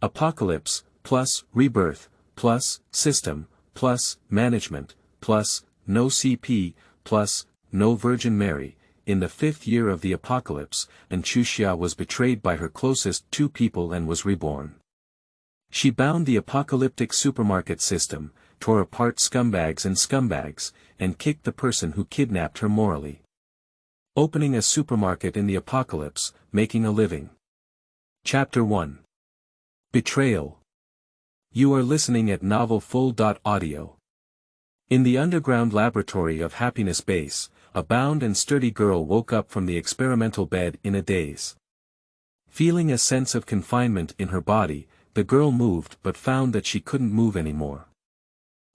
Apocalypse, plus, rebirth, plus, system, plus, management, plus, no CP, plus, no Virgin Mary. In the 5th year of the apocalypse, and Chuxia was betrayed by her closest 2 people and was reborn. She bound the apocalyptic supermarket system, tore apart scumbags and scumbags, and kicked the person who kidnapped her morally. Opening a supermarket in the apocalypse, making a living. Chapter 1. Betrayal. You are listening at novelfull.audio. In the underground laboratory of Happiness Base, a bound and sturdy girl woke up from the experimental bed in a daze. Feeling a sense of confinement in her body, the girl moved but found that she couldn't move anymore.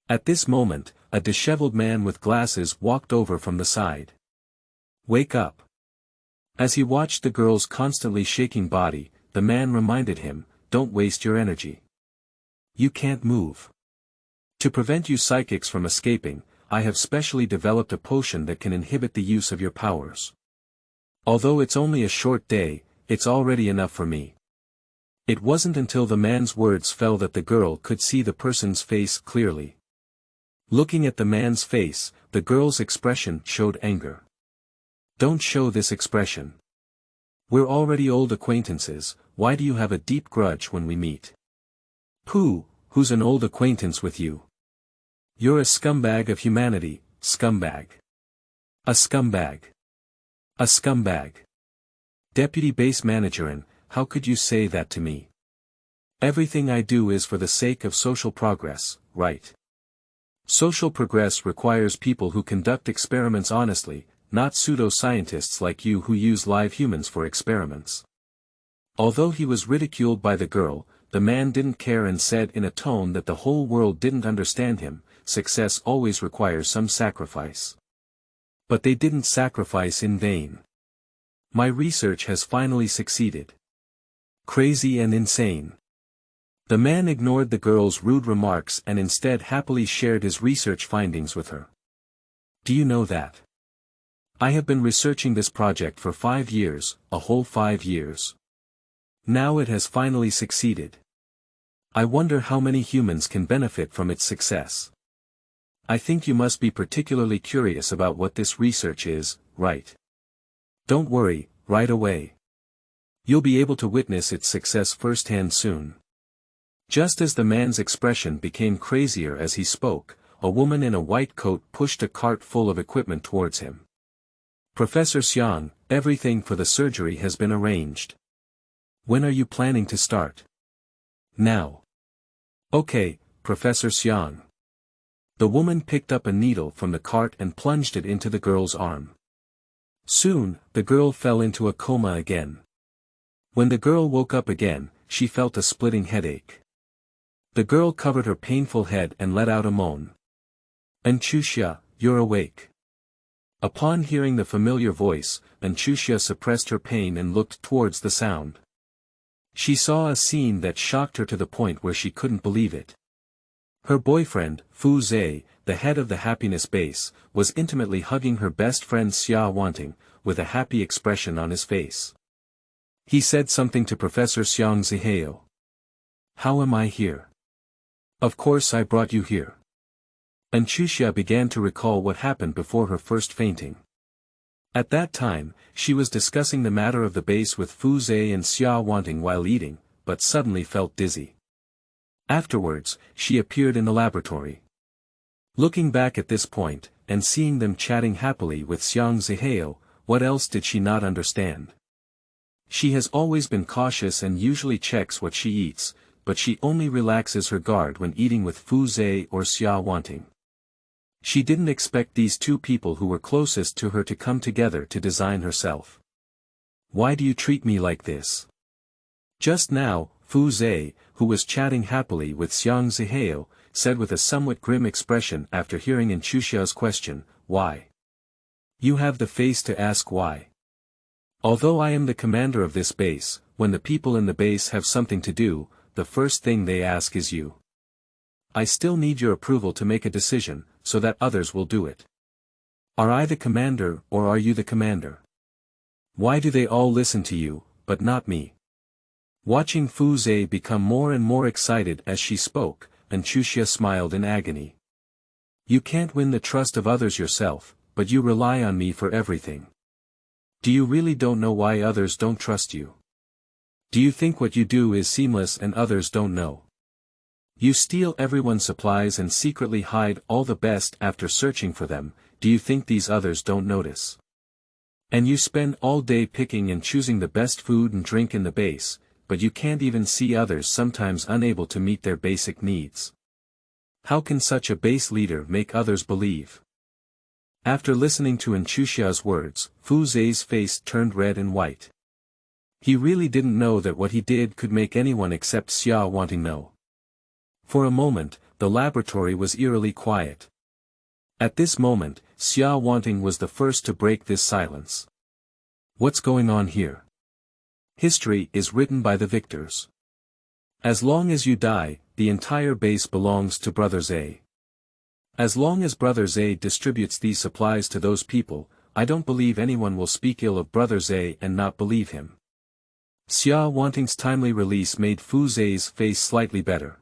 At this moment, a disheveled man with glasses walked over from the side. Wake up. As he watched the girl's constantly shaking body, the man reminded him, don't waste your energy. You can't move. To prevent you psychics from escaping, I have specially developed a potion that can inhibit the use of your powers. Although it's only a short day, it's already enough for me. It wasn't until the man's words fell that the girl could see the person's face clearly. Looking at the man's face, the girl's expression showed anger. Don't show this expression. We're already old acquaintances, why do you have a deep grudge when we meet? Pooh, who's an old acquaintance with you? You're a scumbag of humanity, scumbag. A scumbag. A scumbag. Deputy base manager, and how could you say that to me? Everything I do is for the sake of social progress, right? Social progress requires people who conduct experiments honestly, not pseudo-scientists like you who use live humans for experiments. Although he was ridiculed by the girl, the man didn't care and said in a tone that the whole world didn't understand him, success always requires some sacrifice. But they didn't sacrifice in vain. My research has finally succeeded. Crazy and insane. The man ignored the girl's rude remarks and instead happily shared his research findings with her. Do you know that? I have been researching this project for 5 years, a whole 5 years. Now it has finally succeeded. I wonder how many humans can benefit from its success. I think you must be particularly curious about what this research is, right? Don't worry, right away. You'll be able to witness its success firsthand soon. Just as the man's expression became crazier as he spoke, a woman in a white coat pushed a cart full of equipment towards him. Professor Xianyan, everything for the surgery has been arranged. When are you planning to start? Now. Okay, Professor Xianyan. The woman picked up a needle from the cart and plunged it into the girl's arm. Soon, the girl fell into a coma again. When the girl woke up again, she felt a splitting headache. The girl covered her painful head and let out a moan. Chuxia, you're awake. Upon hearing the familiar voice, Chuxia suppressed her pain and looked towards the sound. She saw a scene that shocked her to the point where she couldn't believe it. Her boyfriend, Fu Zhe, the head of the Happiness Base, was intimately hugging her best friend Xianyan, with a happy expression on his face. He said something to Professor Xianyan. How am I here? Of course I brought you here. Chuxia began to recall what happened before her first fainting. At that time, she was discussing the matter of the base with Fu Zhe and Xianyan while eating, but suddenly felt dizzy. Afterwards, she appeared in the laboratory. Looking back at this point, and seeing them chatting happily with Xianyan, what else did she not understand? She has always been cautious and usually checks what she eats, but she only relaxes her guard when eating with Fu Zhe or Xianyan. She didn't expect these two people who were closest to her to come together to design herself. Why do you treat me like this? Just now, Fu Zhe, who was chatting happily with Xianyan, said with a somewhat grim expression after hearing Chuxia's question, why? You have the face to ask why. Although I am the commander of this base, when the people in the base have something to do, the first thing they ask is you. I still need your approval to make a decision, so that others will do it. Are I the commander or are you the commander? Why do they all listen to you, but not me? Watching Fu Zhe become more and more excited as she spoke, and Chuxia smiled in agony. You can't win the trust of others yourself, but you rely on me for everything. Do you really don't know why others don't trust you? Do you think what you do is seamless and others don't know? You steal everyone's supplies and secretly hide all the best after searching for them. Do you think these others don't notice? And you spend all day picking and choosing the best food and drink in the base, but you can't even see others sometimes unable to meet their basic needs. How can such a base leader make others believe? After listening to Chuxia's words, Fu Zhe's face turned red and white. He really didn't know that what he did could make anyone except Xianyan know. For a moment, the laboratory was eerily quiet. At this moment, Xianyan was the first to break this silence. What's going on here? History is written by the victors. As long as you die, the entire base belongs to Brother Zhe. As long as Brother Zhe distributes these supplies to those people, I don't believe anyone will speak ill of Brother Zhe and not believe him. Xianyan's timely release made Fu Zhe's face slightly better.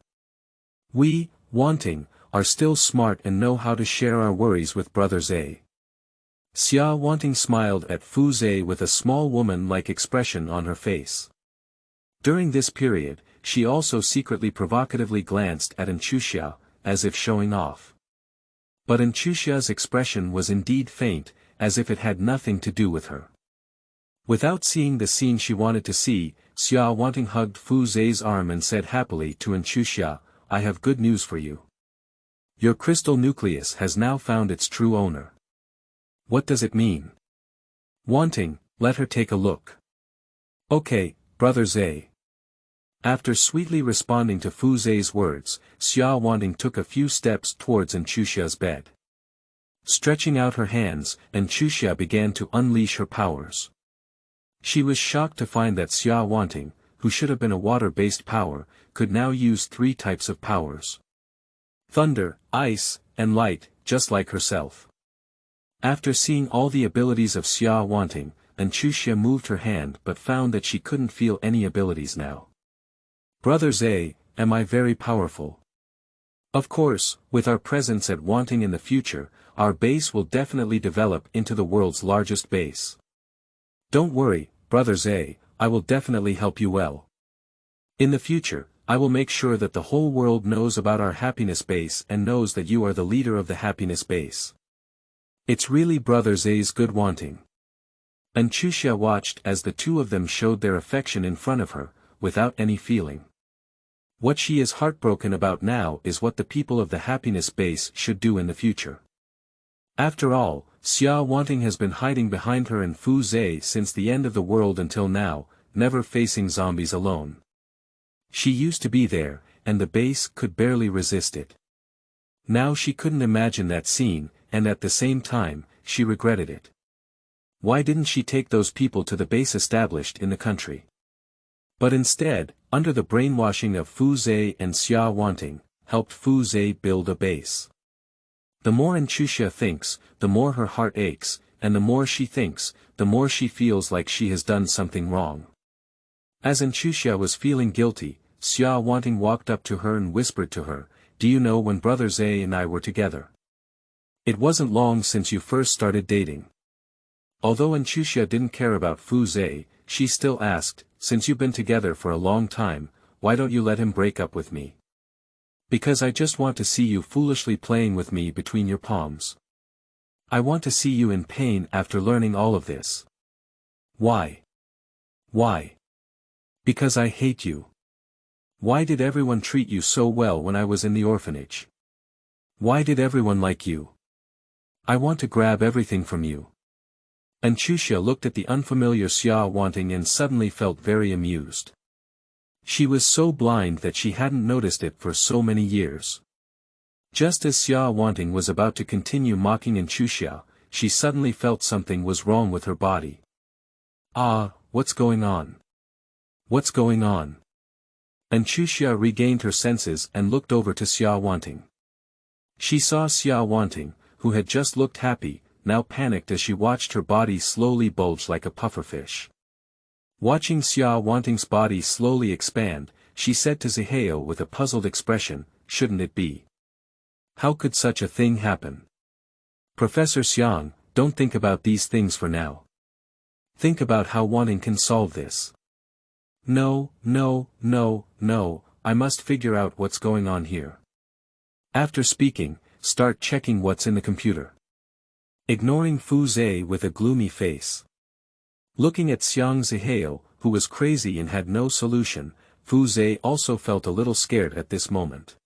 We, Wanting, are still smart and know how to share our worries with Brother Zhe. Xianyan smiled at Fu Zhe with a small woman-like expression on her face. During this period, she also secretly provocatively glanced at Chuxia, as if showing off. But Chuxia's expression was indeed faint, as if it had nothing to do with her. Without seeing the scene she wanted to see, Xianyan hugged Fu Zhe's arm and said happily to Chuxia, I have good news for you. Your crystal nucleus has now found its true owner. What does it mean? Wanting, let her take a look. Okay, Brother Zhe. After sweetly responding to Fu Zhe's words, Xianyan took a few steps towards Chuxia's bed. Stretching out her hands, Chuxia began to unleash her powers. She was shocked to find that Xianyan, who should have been a water-based power, could now use 3 types of powers. Thunder, ice, and light, just like herself. After seeing all the abilities of Xianyan, Chuxia moved her hand but found that she couldn't feel any abilities now. Brother Zhe, am I very powerful? Of course, with our presence at Wanting in the future, our base will definitely develop into the world's largest base. Don't worry, Brother Zhe, I will definitely help you well. In the future, I will make sure that the whole world knows about our happiness base and knows that you are the leader of the happiness base. It's really Brother Zhe's good Wanting. Chuxia watched as the two of them showed their affection in front of her, without any feeling. What she is heartbroken about now is what the people of the happiness base should do in the future. After all, Xianyan has been hiding behind her and Fu Zhe since the end of the world until now, never facing zombies alone. She used to be there, and the base could barely resist it. Now she couldn't imagine that scene, and at the same time, she regretted it. Why didn't she take those people to the base established in the country? But instead, under the brainwashing of Fu Zhe and Xianyan, helped Fu Zhe build a base. The more Chuxia thinks, the more her heart aches, and the more she thinks, the more she feels like she has done something wrong. As Chuxia was feeling guilty, Xianyan walked up to her and whispered to her, do you know when Brother Zhe and I were together? It wasn't long since you first started dating. Although Chuxia didn't care about Fu Zhe, she still asked, since you've been together for a long time, why don't you let him break up with me? Because I just want to see you foolishly playing with me between your palms. I want to see you in pain after learning all of this. Why? Why? Because I hate you. Why did everyone treat you so well when I was in the orphanage? Why did everyone like you? I want to grab everything from you. Chuxia looked at the unfamiliar Xianyan and suddenly felt very amused. She was so blind that she hadn't noticed it for so many years. Just as Xianyan was about to continue mocking Chuxia, she suddenly felt something was wrong with her body. Ah, what's going on? What's going on? Chuxia regained her senses and looked over to Xianyan. She saw Xianyan, who had just looked happy, now panicked as she watched her body slowly bulge like a pufferfish. Watching Xianyan's body slowly expand, she said to Zihao with a puzzled expression, "Shouldn't it be? How could such a thing happen? Professor Xiang, don't think about these things for now. Think about how Wanting can solve this." No, I must figure out what's going on here. After speaking, start checking what's in the computer. Ignoring Fu Zhe with a gloomy face. Looking at Xiang Zihao, who was crazy and had no solution, Fu Zhe also felt a little scared at this moment.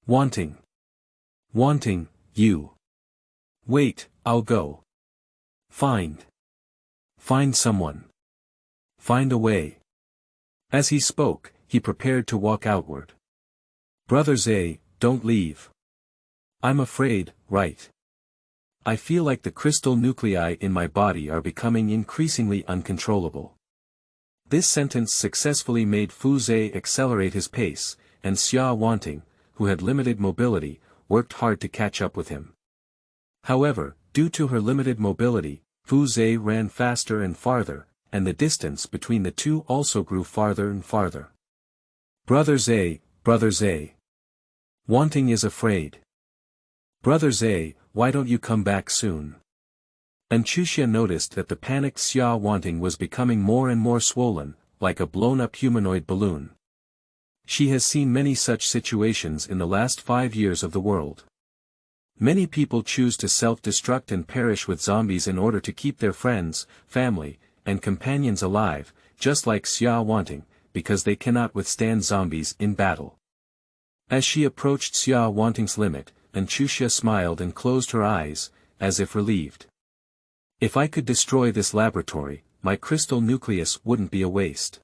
Wanting, you. Wait, I'll go. Find someone. Find a way. As he spoke, he prepared to walk outward. Brother Zhe, don't leave. I'm afraid, right? I feel like the crystal nuclei in my body are becoming increasingly uncontrollable. This sentence successfully made Fu Zhe accelerate his pace, and Xianyan, who had limited mobility, worked hard to catch up with him. However, due to her limited mobility, Fu Zhe ran faster and farther, and the distance between the two also grew farther and farther. Brother Zhe. Wanting is afraid. Brother Zhe, why don't you come back soon? And Chuxia noticed that the panicked Xianyan was becoming more and more swollen, like a blown-up humanoid balloon. She has seen many such situations in the last 5 years of the world. Many people choose to self-destruct and perish with zombies in order to keep their friends, family, and companions alive, just like Xianyan, because they cannot withstand zombies in battle. As she approached Xianyan's limit, and Chuxia smiled and closed her eyes, as if relieved. If I could destroy this laboratory, my crystal nucleus wouldn't be a waste.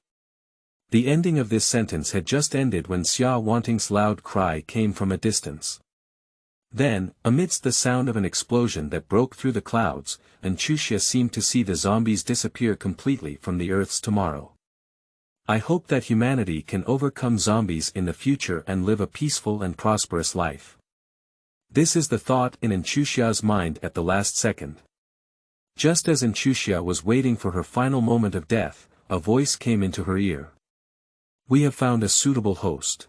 The ending of this sentence had just ended when Xianyan's loud cry came from a distance. Then, amidst the sound of an explosion that broke through the clouds, and Chuxia seemed to see the zombies disappear completely from the Earth's tomorrow. I hope that humanity can overcome zombies in the future and live a peaceful and prosperous life. This is the thought in Chuxia's mind at the last second. Just as Chuxia was waiting for her final moment of death, a voice came into her ear. We have found a suitable host.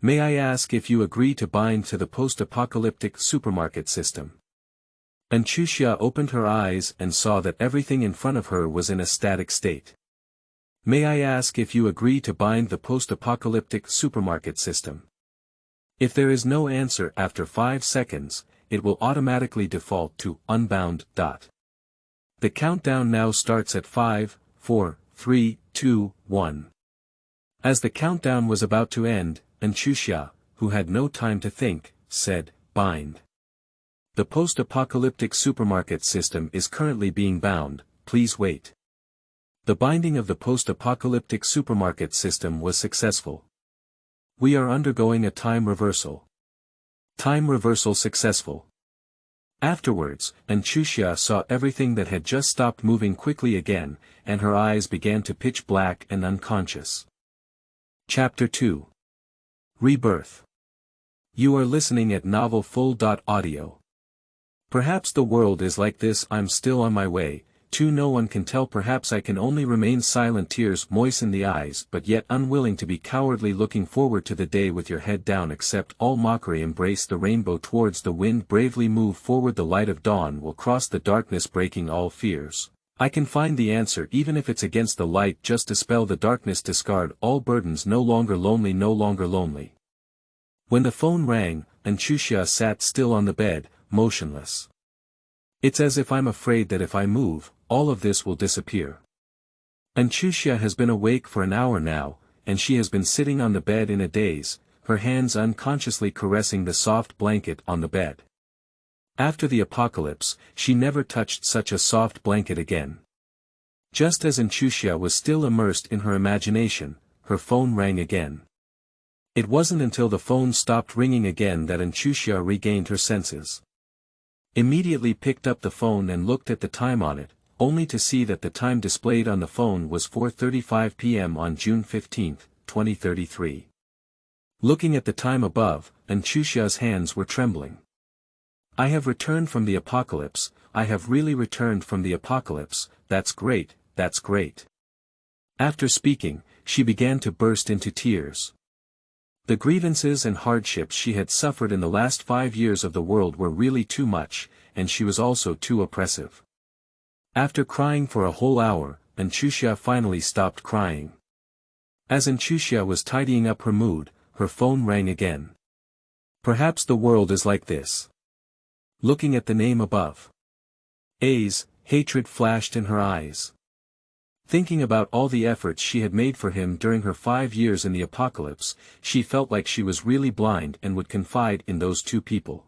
May I ask if you agree to bind to the post-apocalyptic supermarket system? Chuxia opened her eyes and saw that everything in front of her was in a static state. May I ask if you agree to bind the post-apocalyptic supermarket system? If there is no answer after 5 seconds, it will automatically default to unbound. The countdown now starts at 5, 4, 3, 2, 1. As the countdown was about to end, Chuxia, who had no time to think, said, bind. The post-apocalyptic supermarket system is currently being bound, please wait. The binding of the post-apocalyptic supermarket system was successful. We are undergoing a time reversal. Time reversal successful. Afterwards, Chuxia saw everything that had just stopped moving quickly again, and her eyes began to pitch black and unconscious. Chapter 2. Rebirth. You are listening at novelfull.audio. Perhaps the world is like this. I'm still on my way, to no one can tell. Perhaps I can only remain silent. Tears moisten the eyes, but yet unwilling to be cowardly, looking forward to the day with your head down. Accept all mockery, embrace the rainbow towards the wind, bravely move forward. The light of dawn will cross the darkness, breaking all fears. I can find the answer even if it's against the light. Just dispel the darkness, discard all burdens. No longer lonely, no longer lonely. When the phone rang, Chuxia sat still on the bed, motionless. It's as if I'm afraid that if I move, all of this will disappear. Chuxia has been awake for an hour now, and she has been sitting on the bed in a daze, her hands unconsciously caressing the soft blanket on the bed. After the apocalypse, she never touched such a soft blanket again. Just as Chuxia was still immersed in her imagination, her phone rang again. It wasn't until the phone stopped ringing again that Chuxia regained her senses. Immediately picked up the phone and looked at the time on it, only to see that the time displayed on the phone was 4:35 p.m. on June 15, 2033. Looking at the time above, Chuxia's hands were trembling. I have returned from the apocalypse. I have really returned from the apocalypse. That's great, that's great. After speaking, she began to burst into tears. The grievances and hardships she had suffered in the last 5 years of the world were really too much, and she was also too oppressive. After crying for a whole hour, Chuxia finally stopped crying. As Chuxia was tidying up her mood, her phone rang again. Perhaps the world is like this. Looking at the name above. A's, hatred flashed in her eyes. Thinking about all the efforts she had made for him during her 5 years in the apocalypse, she felt like she was really blind and would confide in those two people.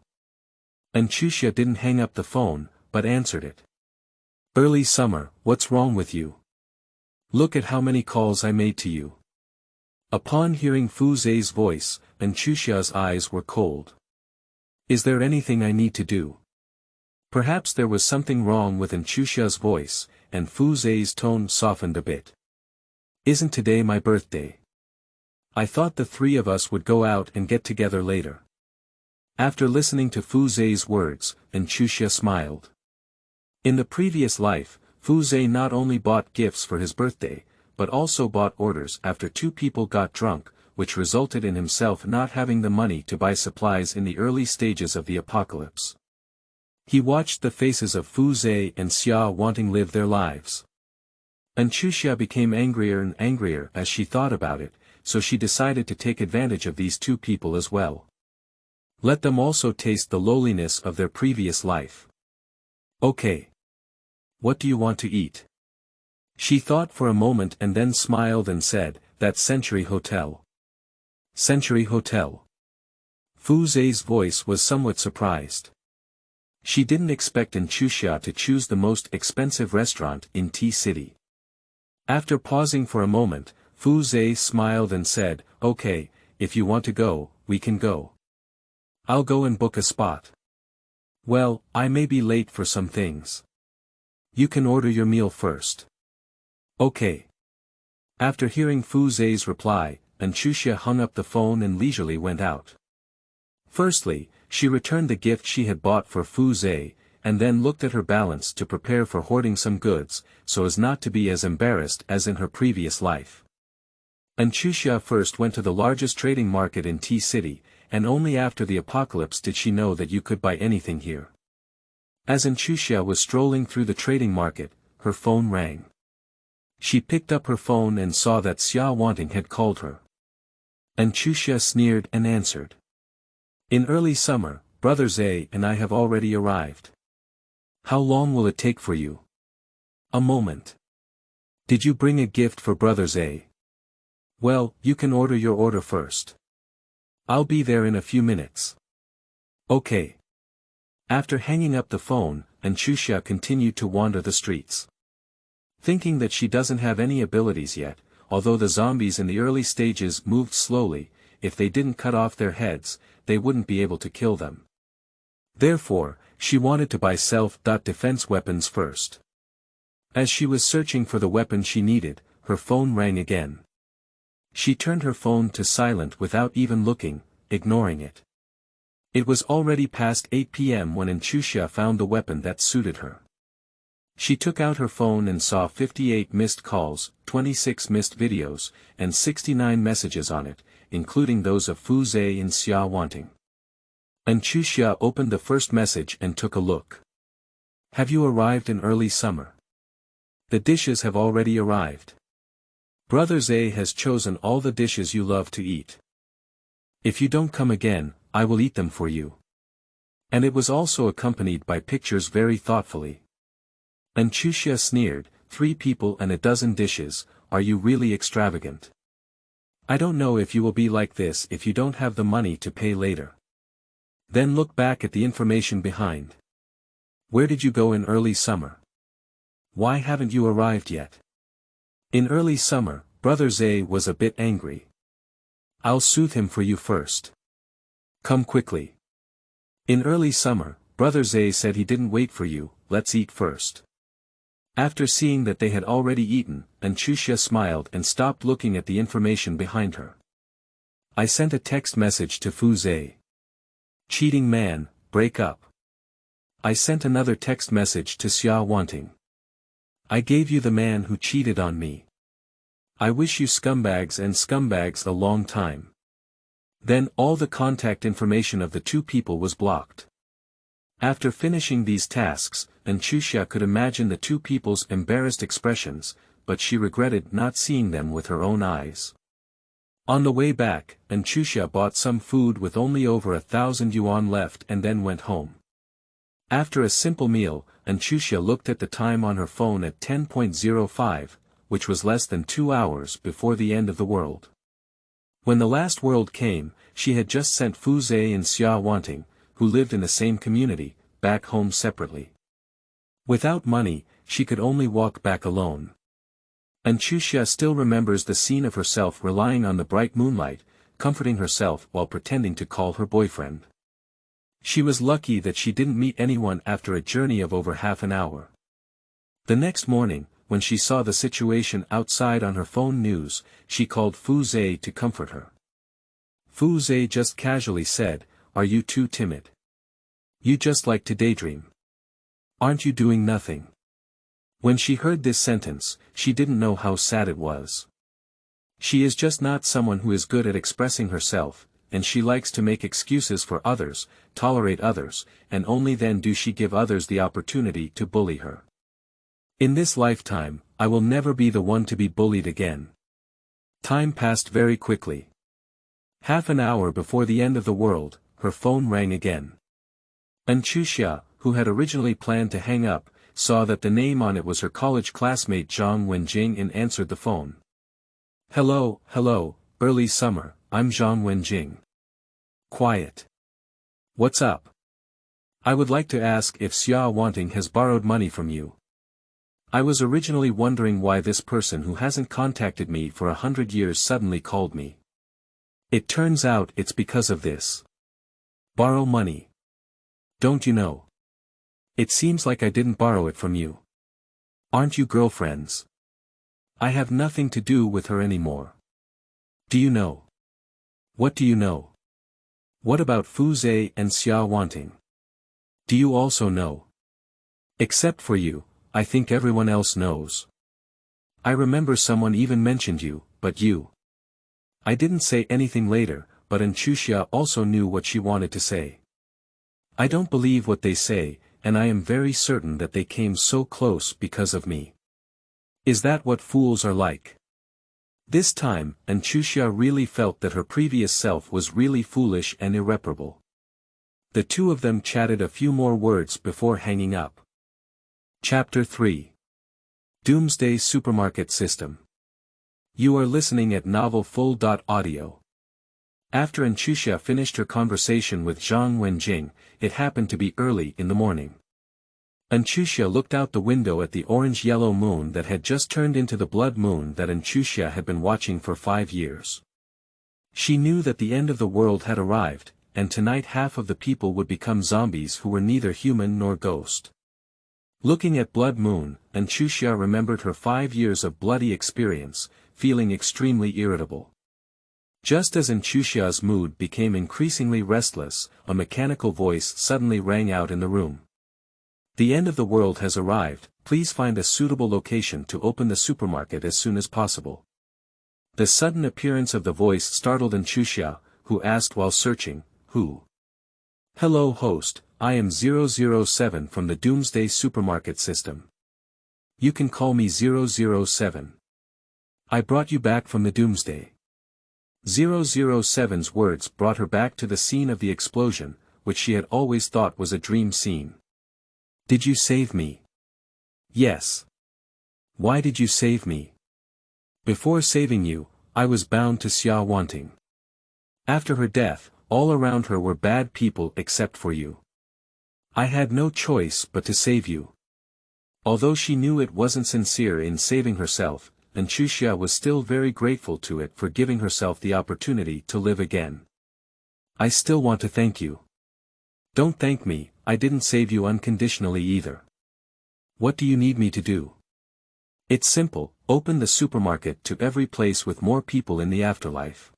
Chuxia didn't hang up the phone, but answered it. Early summer, what's wrong with you? Look at how many calls I made to you. Upon hearing Fu Zhe's voice, Chuxia's eyes were cold. Is there anything I need to do? Perhaps there was something wrong with Chuxia's voice, and Fu Zhe's tone softened a bit. Isn't today my birthday? I thought the three of us would go out and get together later. After listening to Fu Zhe's words, Chuxia smiled. In the previous life, Fu Zhe not only bought gifts for his birthday, but also bought orders after two people got drunk, which resulted in himself not having the money to buy supplies in the early stages of the apocalypse. He watched the faces of Fu Zhe and Xia wanting live their lives. Chuxia became angrier and angrier as she thought about it, so she decided to take advantage of these two people as well. Let them also taste the lowliness of their previous life. Okay. What do you want to eat? She thought for a moment and then smiled and said, that Century Hotel. Century Hotel. Fu Zhe's voice was somewhat surprised. She didn't expect Chuxia to choose the most expensive restaurant in T-City. After pausing for a moment, Fu Zhe smiled and said, okay, if you want to go, we can go. I'll go and book a spot. Well, I may be late for some things. You can order your meal first. Okay. After hearing Fu Zhe's reply, Chuxia hung up the phone and leisurely went out. Firstly, she returned the gift she had bought for Fu Zhe, and then looked at her balance to prepare for hoarding some goods, so as not to be as embarrassed as in her previous life. Chuxia first went to the largest trading market in T-City, and only after the apocalypse did she know that you could buy anything here. As Chuxia was strolling through the trading market, her phone rang. She picked up her phone and saw that Xianyan had called her. Chuxia sneered and answered. In early summer, Brother Zhe and I have already arrived. How long will it take for you? A moment. Did you bring a gift for Brother Zhe? Well, you can order your order first. I'll be there in a few minutes. Okay. After hanging up the phone, Chuxia continued to wander the streets. Thinking that she doesn't have any abilities yet, although the zombies in the early stages moved slowly, if they didn't cut off their heads, they wouldn't be able to kill them. Therefore, she wanted to buy self-defense weapons first. As she was searching for the weapon she needed, her phone rang again. She turned her phone to silent without even looking, ignoring it. It was already past 8 p.m. when Chuxia found the weapon that suited her. She took out her phone and saw 58 missed calls, 26 missed videos, and 69 messages on it, including those of Fu Zhe and Xianyan. Chuxia opened the first message and took a look. Have you arrived in early summer? The dishes have already arrived. Brother Zhe has chosen all the dishes you love to eat. If you don't come again, I will eat them for you. And it was also accompanied by pictures very thoughtfully. Chuxia sneered, 3 people and a dozen dishes, are you really extravagant? I don't know if you will be like this if you don't have the money to pay later. Then look back at the information behind. Where did you go in early summer? Why haven't you arrived yet? In early summer, Brother Zhe was a bit angry. I'll soothe him for you first. Come quickly. In early summer, Brother Zhe said he didn't wait for you, let's eat first. After seeing that they had already eaten, Chuxia smiled and stopped looking at the information behind her. I sent a text message to Fu Zhe. Cheating man, break up. I sent another text message to Xianyan. I gave you the man who cheated on me. I wish you scumbags a long time. Then all the contact information of the two people was blocked. After finishing these tasks, Chuxia could imagine the two people's embarrassed expressions, but she regretted not seeing them with her own eyes. On the way back, Chuxia bought some food with only over 1,000 yuan left and then went home. After a simple meal, Chuxia looked at the time on her phone at 10:05, which was less than 2 hours before the end of the world. When the last world came, she had just sent Fu Zhe and Xianyan, who lived in the same community, back home separately. Without money, she could only walk back alone. Chuxia still remembers the scene of herself relying on the bright moonlight, comforting herself while pretending to call her boyfriend. She was lucky that she didn't meet anyone after a journey of over half an hour. The next morning, when she saw the situation outside on her phone news, she called Fu Zhe to comfort her. Fu Zhe just casually said, "Are you too timid? You just like to daydream. Aren't you doing nothing?" When she heard this sentence, she didn't know how sad it was. She is just not someone who is good at expressing herself, and she likes to make excuses for others, tolerate others, and only then do she give others the opportunity to bully her. In this lifetime, I will never be the one to be bullied again. Time passed very quickly. Half an hour before the end of the world, her phone rang again. Chuxia, who had originally planned to hang up, saw that the name on it was her college classmate Zhang Wenjing and answered the phone. Hello, early summer, I'm Zhang Wenjing. Quiet. What's up? I would like to ask if Xianyan has borrowed money from you. I was originally wondering why this person who hasn't contacted me for 100 years suddenly called me. It turns out it's because of this. Borrow money. Don't you know? It seems like I didn't borrow it from you. Aren't you girlfriends? I have nothing to do with her anymore. Do you know? What do you know? What about Fu Zhe and Xianyan? Do you also know? Except for you, I think everyone else knows. I remember someone even mentioned you, but you. I didn't say anything later, but Chuxia also knew what she wanted to say. I don't believe what they say, and I am very certain that they came so close because of me. Is that what fools are like? This time, Chuxia really felt that her previous self was really foolish and irreparable. The two of them chatted a few more words before hanging up. Chapter 3. Doomsday Supermarket System. You are listening at novelfull.audio. After Chuxia finished her conversation with Zhang Wenjing, it happened to be early in the morning. Chuxia looked out the window at the orange-yellow moon that had just turned into the blood moon that Chuxia had been watching for 5 years. She knew that the end of the world had arrived, and tonight half of the people would become zombies who were neither human nor ghost. Looking at blood moon, Chuxia remembered her 5 years of bloody experience, feeling extremely irritable. Just as Chuxia's mood became increasingly restless, a mechanical voice suddenly rang out in the room. The end of the world has arrived, please find a suitable location to open the supermarket as soon as possible. The sudden appearance of the voice startled Chuxia, who asked while searching, who? Hello host, I am 007 from the Doomsday Supermarket System. You can call me 007. I brought you back from the Doomsday. 007's words brought her back to the scene of the explosion, which she had always thought was a dream scene. Did you save me? Yes. Why did you save me? Before saving you, I was bound to Xianyan. After her death, all around her were bad people except for you. I had no choice but to save you. Although she knew it wasn't sincere in saving herself, Chuxia was still very grateful to it for giving herself the opportunity to live again. I still want to thank you. Don't thank me, I didn't save you unconditionally either. What do you need me to do? It's simple, open the supermarket to every place with more people in the afterlife.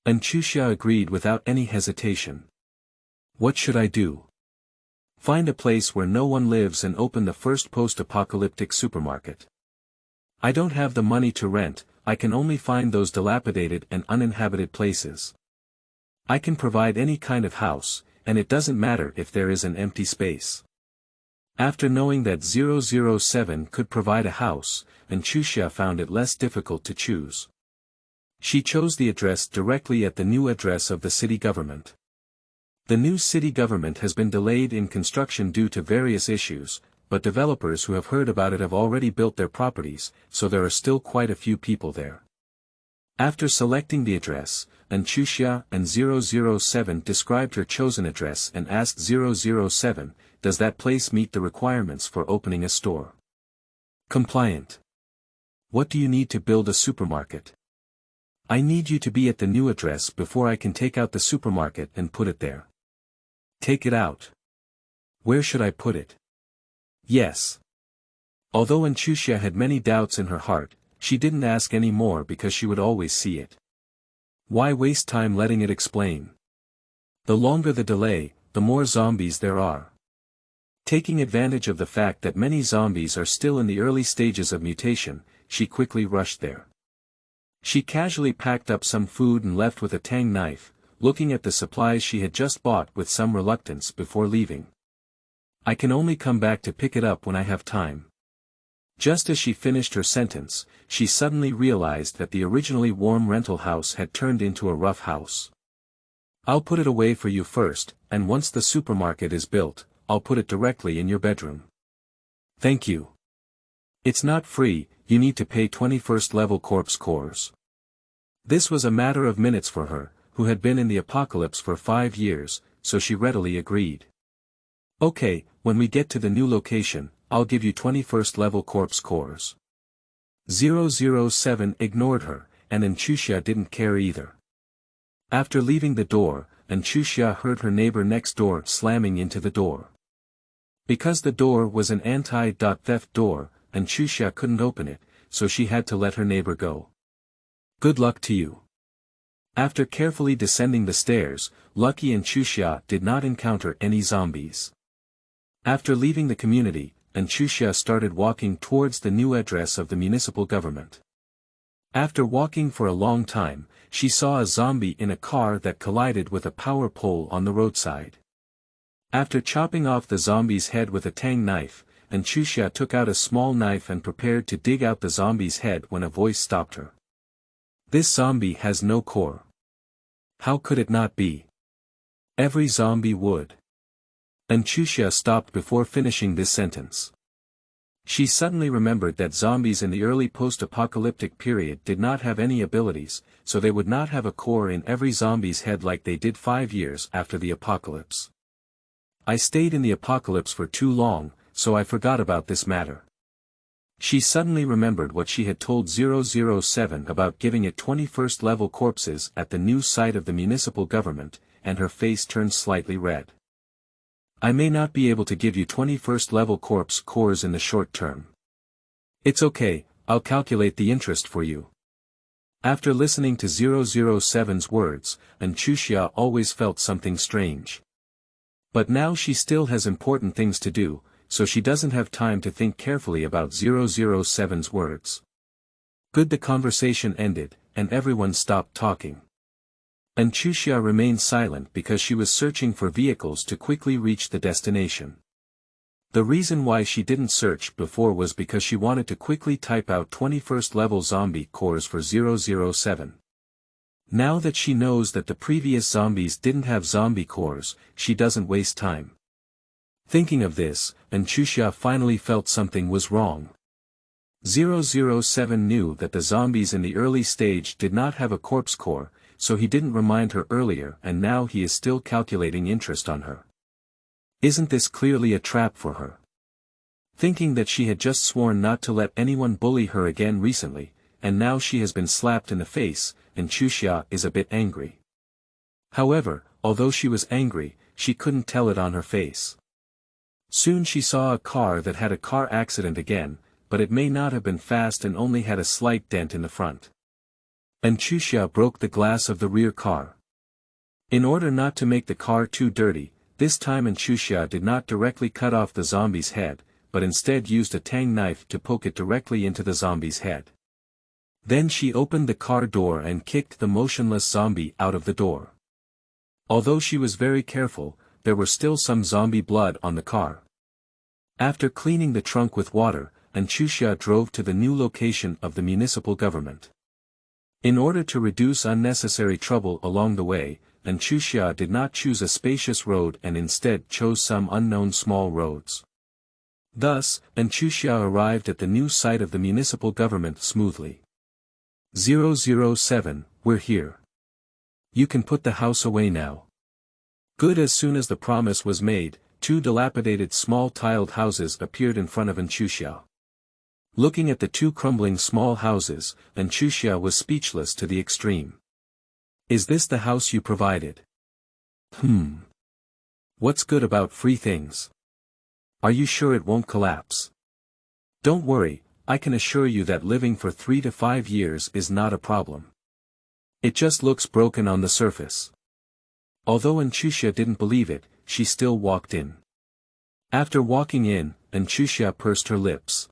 Chuxia agreed without any hesitation. What should I do? Find a place where no one lives and open the first post-apocalyptic supermarket. I don't have the money to rent, I can only find those dilapidated and uninhabited places. I can provide any kind of house, and it doesn't matter if there is an empty space. After knowing that 007 could provide a house, Chuxia found it less difficult to choose. She chose the address directly at the new address of the city government. The new city government has been delayed in construction due to various issues, but developers who have heard about it have already built their properties, so there are still quite a few people there. After selecting the address, Chuxia and 007 described her chosen address and asked 007, does that place meet the requirements for opening a store? Compliant. What do you need to build a supermarket? I need you to be at the new address before I can take out the supermarket and put it there. Take it out. Where should I put it? Yes. Although Chuxia had many doubts in her heart, she didn't ask any more because she would always see it. Why waste time letting it explain? The longer the delay, the more zombies there are. Taking advantage of the fact that many zombies are still in the early stages of mutation, she quickly rushed there. She casually packed up some food and left with a tang knife, looking at the supplies she had just bought with some reluctance before leaving. I can only come back to pick it up when I have time. Just as she finished her sentence, she suddenly realized that the originally warm rental house had turned into a rough house. I'll put it away for you first, and once the supermarket is built, I'll put it directly in your bedroom. Thank you. It's not free, you need to pay 21st level corpse cores. This was a matter of minutes for her, who had been in the apocalypse for 5 years, so she readily agreed. Okay, when we get to the new location, I'll give you 21st level corpse cores. 007 ignored her, and Chuxia didn't care either. After leaving the door, Chuxia heard her neighbor next door slamming into the door. Because the door was an anti-theft door, Chuxia couldn't open it, so she had to let her neighbor go. Good luck to you. After carefully descending the stairs, Lucky and Chuxia did not encounter any zombies. After leaving the community, Chuxia started walking towards the new address of the municipal government. After walking for a long time, she saw a zombie in a car that collided with a power pole on the roadside. After chopping off the zombie's head with a tang knife, Chuxia took out a small knife and prepared to dig out the zombie's head when a voice stopped her. This zombie has no core. How could it not be? Every zombie would. Chuxia stopped before finishing this sentence. She suddenly remembered that zombies in the early post-apocalyptic period did not have any abilities, so they would not have a core in every zombie's head like they did 5 years after the apocalypse. I stayed in the apocalypse for too long, so I forgot about this matter. She suddenly remembered what she had told 007 about giving it 21st level corpses at the new site of the municipal government, and her face turned slightly red. I may not be able to give you 21st level corpse cores in the short term. It's okay, I'll calculate the interest for you. After listening to 007's words, Chuxia always felt something strange. But now she still has important things to do, so she doesn't have time to think carefully about 007's words. Good, the conversation ended, and everyone stopped talking. Chuxia remained silent because she was searching for vehicles to quickly reach the destination. The reason why she didn't search before was because she wanted to quickly type out 21st level zombie cores for 007. Now that she knows that the previous zombies didn't have zombie cores, she doesn't waste time. Thinking of this, Chuxia finally felt something was wrong. 007 knew that the zombies in the early stage did not have a corpse core, so he didn't remind her earlier, and now he is still calculating interest on her. Isn't this clearly a trap for her? Thinking that she had just sworn not to let anyone bully her again recently, and now she has been slapped in the face, Chuxia is a bit angry. However, although she was angry, she couldn't tell it on her face. Soon she saw a car that had a car accident again, but it may not have been fast and only had a slight dent in the front. Chuxia broke the glass of the rear car. In order not to make the car too dirty, this time Chuxia did not directly cut off the zombie's head, but instead used a tang knife to poke it directly into the zombie's head. Then she opened the car door and kicked the motionless zombie out of the door. Although she was very careful, there were still some zombie blood on the car. After cleaning the trunk with water, Chuxia drove to the new location of the municipal government. In order to reduce unnecessary trouble along the way, Chuxia did not choose a spacious road and instead chose some unknown small roads. Thus, Chuxia arrived at the new site of the municipal government smoothly. 007, we're here. You can put the house away now. Good. As soon as the promise was made, two dilapidated small tiled houses appeared in front of Chuxia. Looking at the two crumbling small houses, Chuxia was speechless to the extreme. Is this the house you provided? What's good about free things? Are you sure it won't collapse? Don't worry, I can assure you that living for 3 to 5 years is not a problem. It just looks broken on the surface. Although Chuxia didn't believe it, she still walked in. After walking in, Chuxia pursed her lips.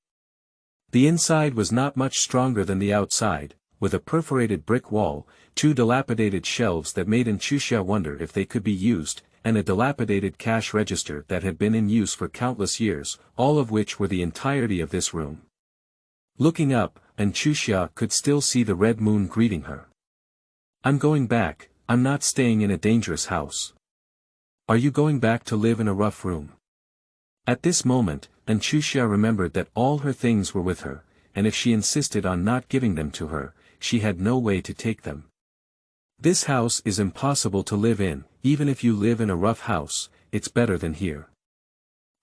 The inside was not much stronger than the outside, with a perforated brick wall, two dilapidated shelves that made Chuxia wonder if they could be used, and a dilapidated cash register that had been in use for countless years, all of which were the entirety of this room. Looking up, Chuxia could still see the red moon greeting her. I'm going back, I'm not staying in a dangerous house. Are you going back to live in a rough room? At this moment, Chuxia remembered that all her things were with her, and if she insisted on not giving them to her, she had no way to take them. This house is impossible to live in. Even if you live in a rough house, it's better than here.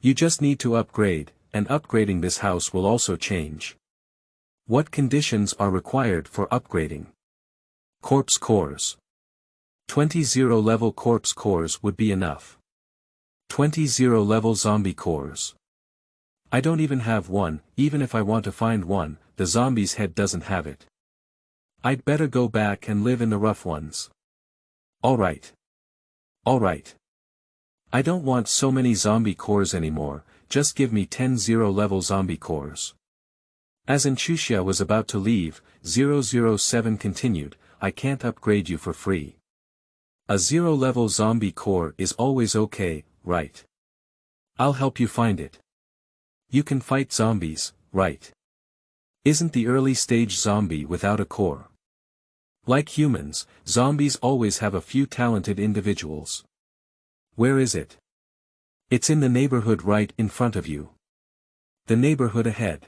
You just need to upgrade, and upgrading this house will also change. What conditions are required for upgrading? Corpse cores. 20 0-level corpse cores would be enough. 20 0-level zombie cores. I don't even have one. Even if I want to find one, the zombie's head doesn't have it. I'd better go back and live in the rough ones. Alright. Alright. I don't want so many zombie cores anymore, just give me 10 0-level zombie cores. As Chuxia was about to leave, 007 continued, I can't upgrade you for free. A 0-level zombie core is always okay, right? I'll help you find it. You can fight zombies, right? Isn't the early stage zombie without a core? Like humans, zombies always have a few talented individuals. Where is it? It's in the neighborhood right in front of you. The neighborhood ahead.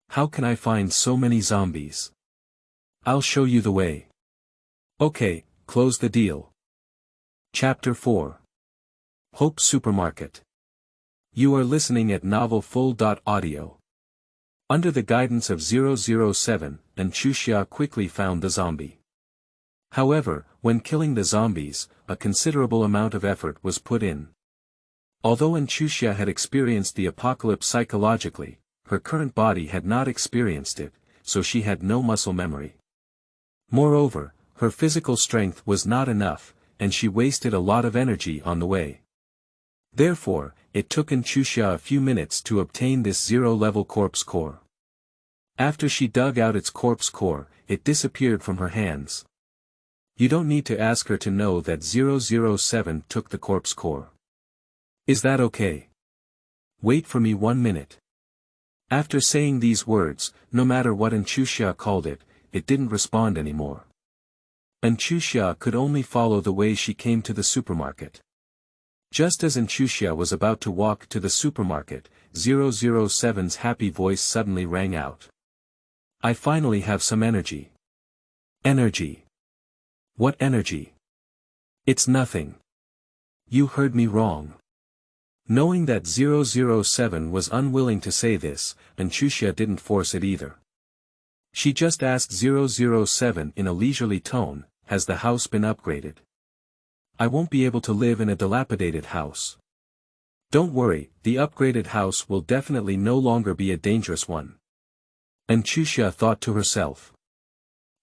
How can I find so many zombies? I'll show you the way. Okay, close the deal. Chapter 4. Hope Supermarket. You are listening at novelfull.audio. Under the guidance of 007, Chuxia quickly found the zombie. However, when killing the zombies, a considerable amount of effort was put in. Although Chuxia had experienced the apocalypse psychologically, her current body had not experienced it, so she had no muscle memory. Moreover, her physical strength was not enough, and she wasted a lot of energy on the way. Therefore, it took Chuxia a few minutes to obtain this 0-level corpse core. After she dug out its corpse core, it disappeared from her hands. You don't need to ask her to know that 007 took the corpse core. Is that okay? Wait for me 1 minute. After saying these words, no matter what Chuxia called it, it didn't respond anymore. Chuxia could only follow the way she came to the supermarket. Just as Chuxia was about to walk to the supermarket, 007's happy voice suddenly rang out. I finally have some energy. Energy. What energy? It's nothing. You heard me wrong. Knowing that 007 was unwilling to say this, Chuxia didn't force it either. She just asked 007 in a leisurely tone, has the house been upgraded? I won't be able to live in a dilapidated house. Don't worry, the upgraded house will definitely no longer be a dangerous one. Chuxia thought to herself.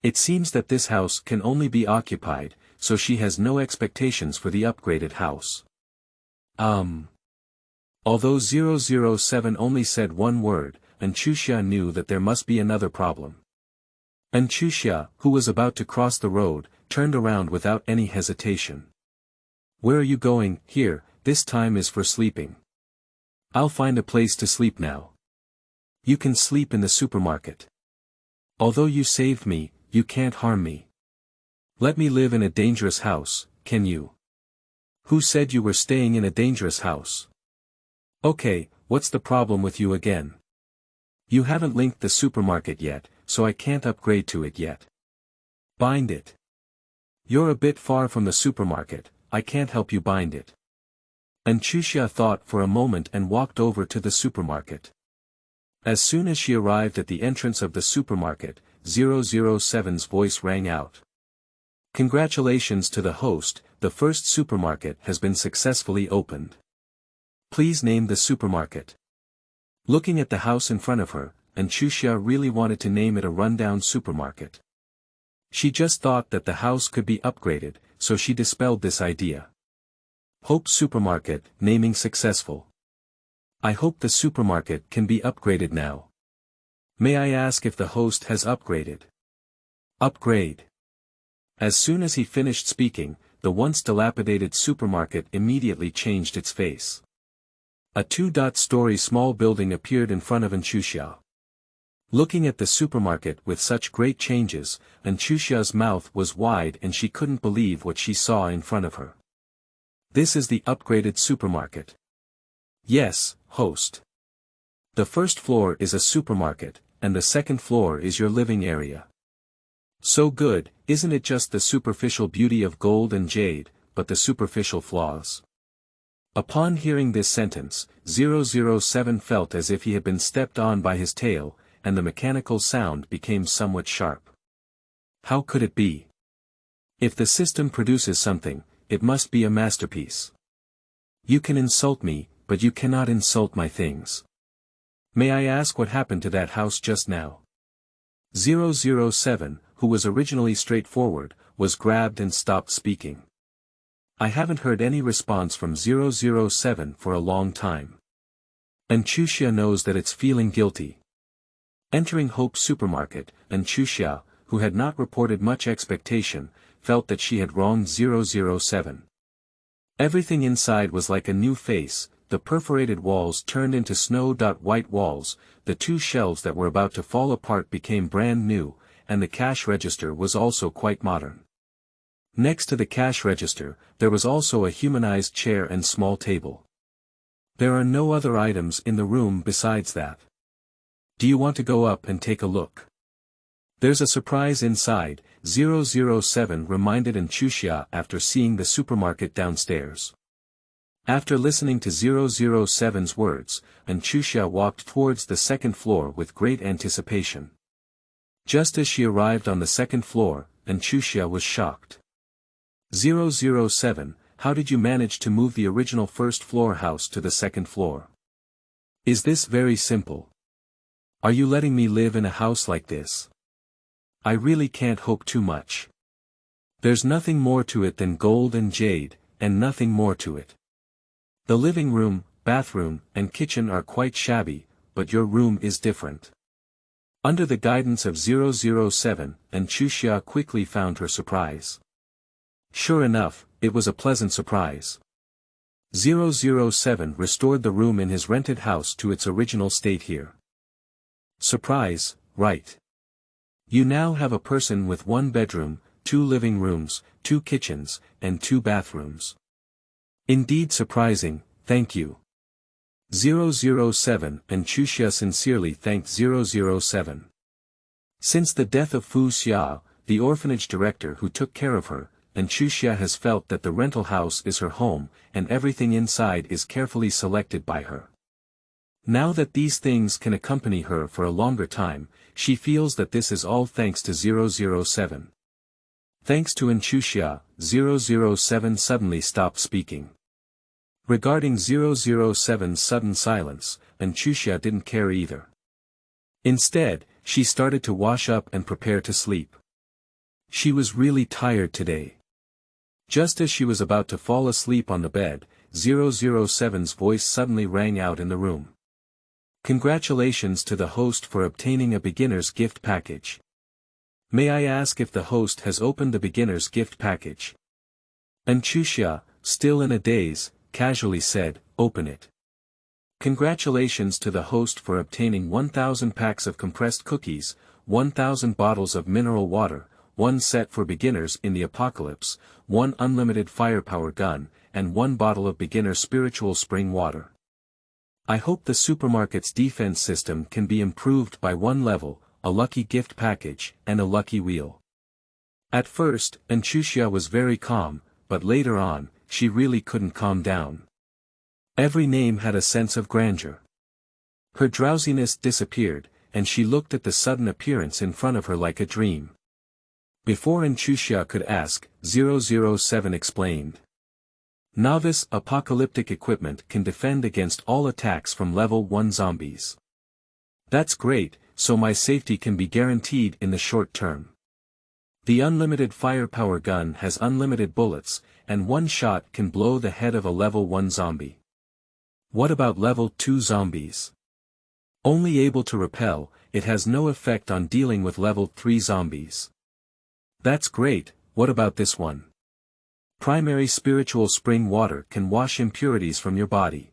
It seems that this house can only be occupied, so she has no expectations for the upgraded house. Although 007 only said one word, Chuxia knew that there must be another problem. And Chuxia, who was about to cross the road, turned around without any hesitation. Where are you going? Here, this time is for sleeping. I'll find a place to sleep now. You can sleep in the supermarket. Although you saved me, you can't harm me. Let me live in a dangerous house, can you? Who said you were staying in a dangerous house? Okay, what's the problem with you again? You haven't linked the supermarket yet, so I can't upgrade to it yet. Bind it. You're a bit far from the supermarket, I can't help you bind it. And Chuxia thought for a moment and walked over to the supermarket. As soon as she arrived at the entrance of the supermarket, 007's voice rang out. Congratulations to the host, the first supermarket has been successfully opened. Please name the supermarket. Looking at the house in front of her, and Chuxia really wanted to name it a rundown supermarket. She just thought that the house could be upgraded, so she dispelled this idea. Hope Supermarket, naming successful. I hope the supermarket can be upgraded now. May I ask if the host has upgraded? Upgrade. As soon as he finished speaking, the once dilapidated supermarket immediately changed its face. A two-story small building appeared in front of Chuxia. Looking at the supermarket with such great changes, Chuxia's mouth was wide and she couldn't believe what she saw in front of her. This is the upgraded supermarket. Yes, host. The first floor is a supermarket, and the second floor is your living area. So good, isn't it just the superficial beauty of gold and jade, but the superficial flaws? Upon hearing this sentence, 007 felt as if he had been stepped on by his tail, and the mechanical sound became somewhat sharp. How could it be? If the system produces something, it must be a masterpiece. You can insult me, but you cannot insult my things. May I ask what happened to that house just now? 007, who was originally straightforward, was grabbed and stopped speaking. I haven't heard any response from 007 for a long time. And Chuxia knows that it's feeling guilty. Entering Hope Supermarket, and Chuxia, who had not reported much expectation, felt that she had wronged 007. Everything inside was like a new face, the perforated walls turned into snow-white walls, the two shelves that were about to fall apart became brand new, and the cash register was also quite modern. Next to the cash register, there was also a humanized chair and small table. There are no other items in the room besides that. Do you want to go up and take a look? There's a surprise inside, 007 reminded Chuxia after seeing the supermarket downstairs. After listening to 007's words, Chuxia walked towards the second floor with great anticipation. Just as she arrived on the second floor, Chuxia was shocked. 007, how did you manage to move the original first floor house to the second floor? Is this very simple? Are you letting me live in a house like this? I really can't hope too much. There's nothing more to it than gold and jade, and nothing more to it. The living room, bathroom, and kitchen are quite shabby, but your room is different. Under the guidance of 007, Chuxia quickly found her surprise. Sure enough, it was a pleasant surprise. 007 restored the room in his rented house to its original state here. Surprise, right? You now have a person with one bedroom, 2 living rooms, 2 kitchens, and 2 bathrooms. Indeed surprising, thank you. 007 Chuxia sincerely thanked 007. Since the death of Fu Xia, the orphanage director who took care of her, Chuxia has felt that the rental house is her home, and everything inside is carefully selected by her. Now that these things can accompany her for a longer time, she feels that this is all thanks to 007. Thanks to Chuxia, 007 suddenly stopped speaking. Regarding 007's sudden silence, Chuxia didn't care either. Instead, she started to wash up and prepare to sleep. She was really tired today. Just as she was about to fall asleep on the bed, 007's voice suddenly rang out in the room. Congratulations to the host for obtaining a beginner's gift package. May I ask if the host has opened the beginner's gift package? And Chuxia, still in a daze, casually said, open it. Congratulations to the host for obtaining 1,000 packs of compressed cookies, 1,000 bottles of mineral water, 1 set for beginners in the apocalypse, 1 unlimited firepower gun, and 1 bottle of beginner spiritual spring water. I hope the supermarket's defense system can be improved by 1 level, a lucky gift package, and a lucky wheel. At first, Chuxia was very calm, but later on, she really couldn't calm down. Every name had a sense of grandeur. Her drowsiness disappeared, and she looked at the sudden appearance in front of her like a dream. Before Chuxia could ask, 007 explained. Novice apocalyptic equipment can defend against all attacks from level 1 zombies. That's great, so my safety can be guaranteed in the short term. The unlimited firepower gun has unlimited bullets, and 1 shot can blow the head of a level 1 zombie. What about level 2 zombies? Only able to repel, it has no effect on dealing with level 3 zombies. That's great, what about this one? Primary spiritual spring water can wash impurities from your body.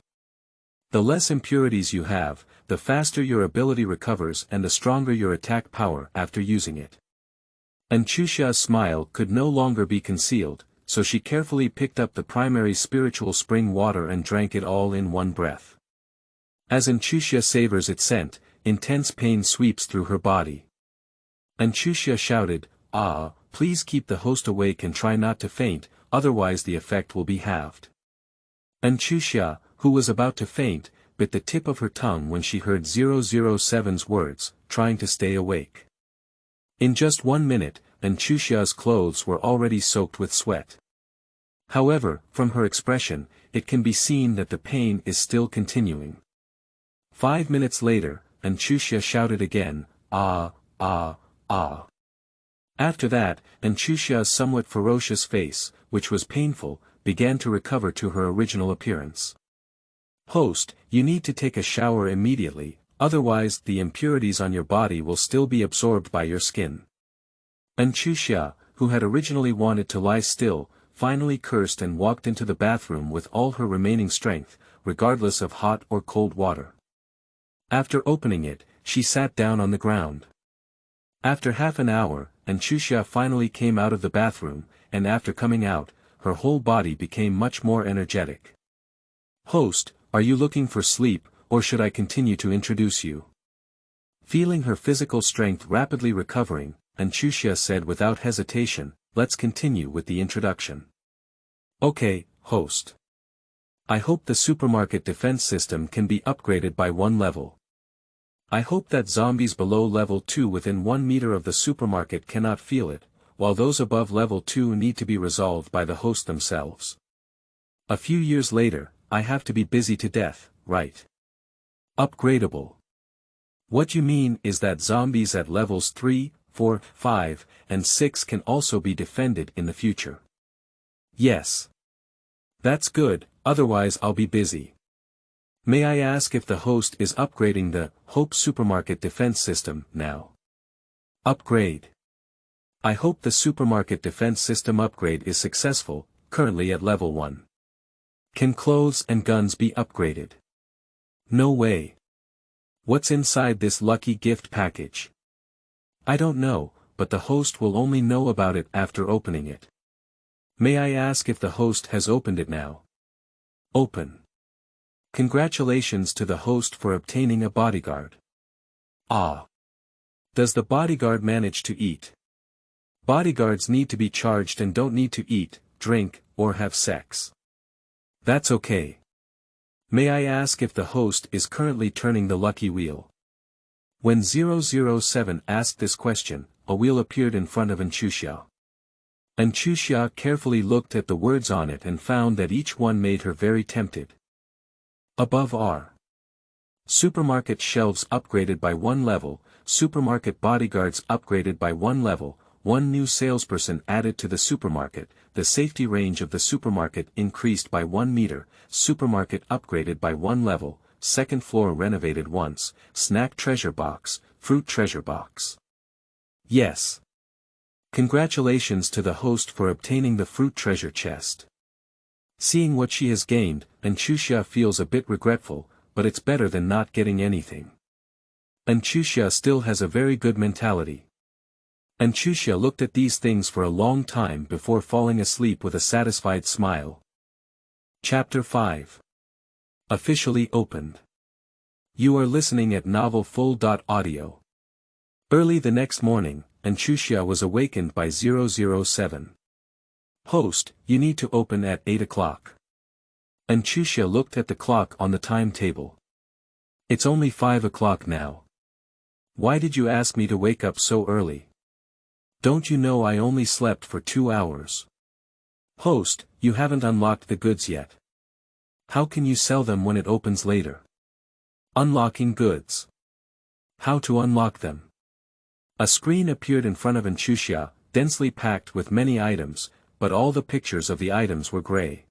The less impurities you have, the faster your ability recovers and the stronger your attack power after using it. And Chuxia's smile could no longer be concealed, so she carefully picked up the primary spiritual spring water and drank it all in one breath. As Chuxia savors its scent, intense pain sweeps through her body. And Chuxia shouted, please keep the host awake and try not to faint, otherwise the effect will be halved. And Chuxia, who was about to faint, bit the tip of her tongue when she heard 007's words, trying to stay awake. In just 1 minute, Chuxia's clothes were already soaked with sweat. However, from her expression, it can be seen that the pain is still continuing. 5 minutes later, Chuxia shouted again, ah. After that, Chuxia's somewhat ferocious face, which was painful, began to recover to her original appearance. Host, you need to take a shower immediately, otherwise the impurities on your body will still be absorbed by your skin. Chuxia, who had originally wanted to lie still, finally cursed and walked into the bathroom with all her remaining strength, regardless of hot or cold water. After opening it, she sat down on the ground. After half an hour, Chuxia finally came out of the bathroom, and after coming out, her whole body became much more energetic. Host, are you looking for sleep, or should I continue to introduce you? Feeling her physical strength rapidly recovering, Chuxia said without hesitation, let's continue with the introduction. Okay, host. I hope the supermarket defense system can be upgraded by 1 level. I hope that zombies below level 2 within 1 meter of the supermarket cannot feel it, while those above level 2 need to be resolved by the host themselves. A few years later, I have to be busy to death, right? Upgradable. What you mean is that zombies at levels 3, 4, 5, and 6 can also be defended in the future. Yes. That's good, otherwise I'll be busy. May I ask if the host is upgrading the Hope Supermarket Defense System now? Upgrade. I hope the Supermarket Defense System upgrade is successful, currently at level 1. Can clothes and guns be upgraded? No way. What's inside this lucky gift package? I don't know, but the host will only know about it after opening it. May I ask if the host has opened it now? Open. Congratulations to the host for obtaining a bodyguard. Does the bodyguard manage to eat? Bodyguards need to be charged and don't need to eat, drink, or have sex. That's okay. May I ask if the host is currently turning the lucky wheel? When 007 asked this question, a wheel appeared in front of Chuxia. Chuxia carefully looked at the words on it and found that each one made her very tempted. Above are supermarket shelves upgraded by 1 level, supermarket bodyguards upgraded by 1 level, 1 new salesperson added to the supermarket, the safety range of the supermarket increased by 1 meter, supermarket upgraded by 1 level, 2nd floor renovated once, snack treasure box, fruit treasure box. Yes. Congratulations to the host for obtaining the fruit treasure chest. Seeing what she has gained, Chuxia feels a bit regretful, but it's better than not getting anything. Chuxia still has a very good mentality. Chuxia looked at these things for a long time before falling asleep with a satisfied smile. Chapter 5. Officially opened. You are listening at novelfull.audio. Early the next morning, Chuxia was awakened by 007. Host, you need to open at 8 o'clock. Chuxia looked at the clock on the timetable. It's only 5 o'clock now. Why did you ask me to wake up so early? Don't you know I only slept for 2 hours? Host, you haven't unlocked the goods yet. How can you sell them when it opens later? Unlocking goods. How to unlock them? A screen appeared in front of Chuxia, densely packed with many items, but all the pictures of the items were gray.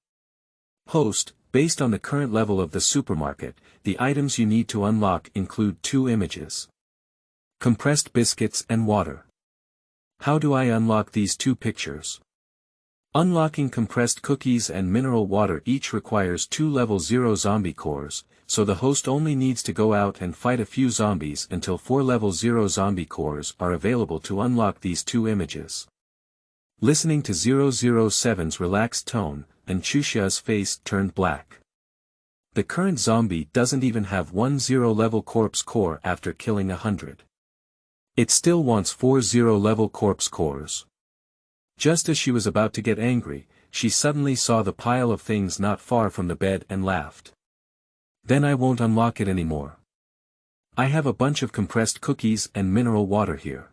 Host, based on the current level of the supermarket, the items you need to unlock include 2 images. Compressed biscuits and water. How do I unlock these 2 pictures? Unlocking compressed cookies and mineral water each requires 2 level 0 zombie cores, so the host only needs to go out and fight a few zombies until 4 level 0 zombie cores are available to unlock these 2 images. Listening to 007's relaxed tone, Chuxia's face turned black. The current zombie doesn't even have 1 0-level corpse core after killing 100. It still wants 4 0-level corpse cores. Just as she was about to get angry, she suddenly saw the pile of things not far from the bed and laughed. Then I won't unlock it anymore. I have a bunch of compressed cookies and mineral water here.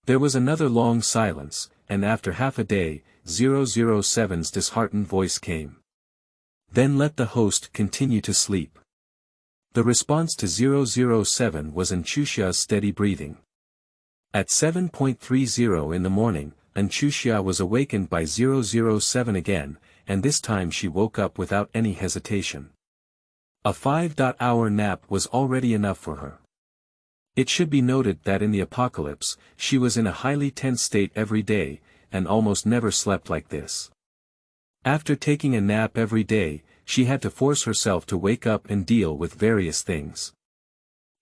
There was another long silence, and after half a day, 007's disheartened voice came. Then let the host continue to sleep. The response to 007 was Chuxia's steady breathing. At 7:30 in the morning, Chuxia was awakened by 007 again, and this time she woke up without any hesitation. A 5-hour nap was already enough for her. It should be noted that in the apocalypse, she was in a highly tense state every day, and almost never slept like this. After taking a nap every day, she had to force herself to wake up and deal with various things.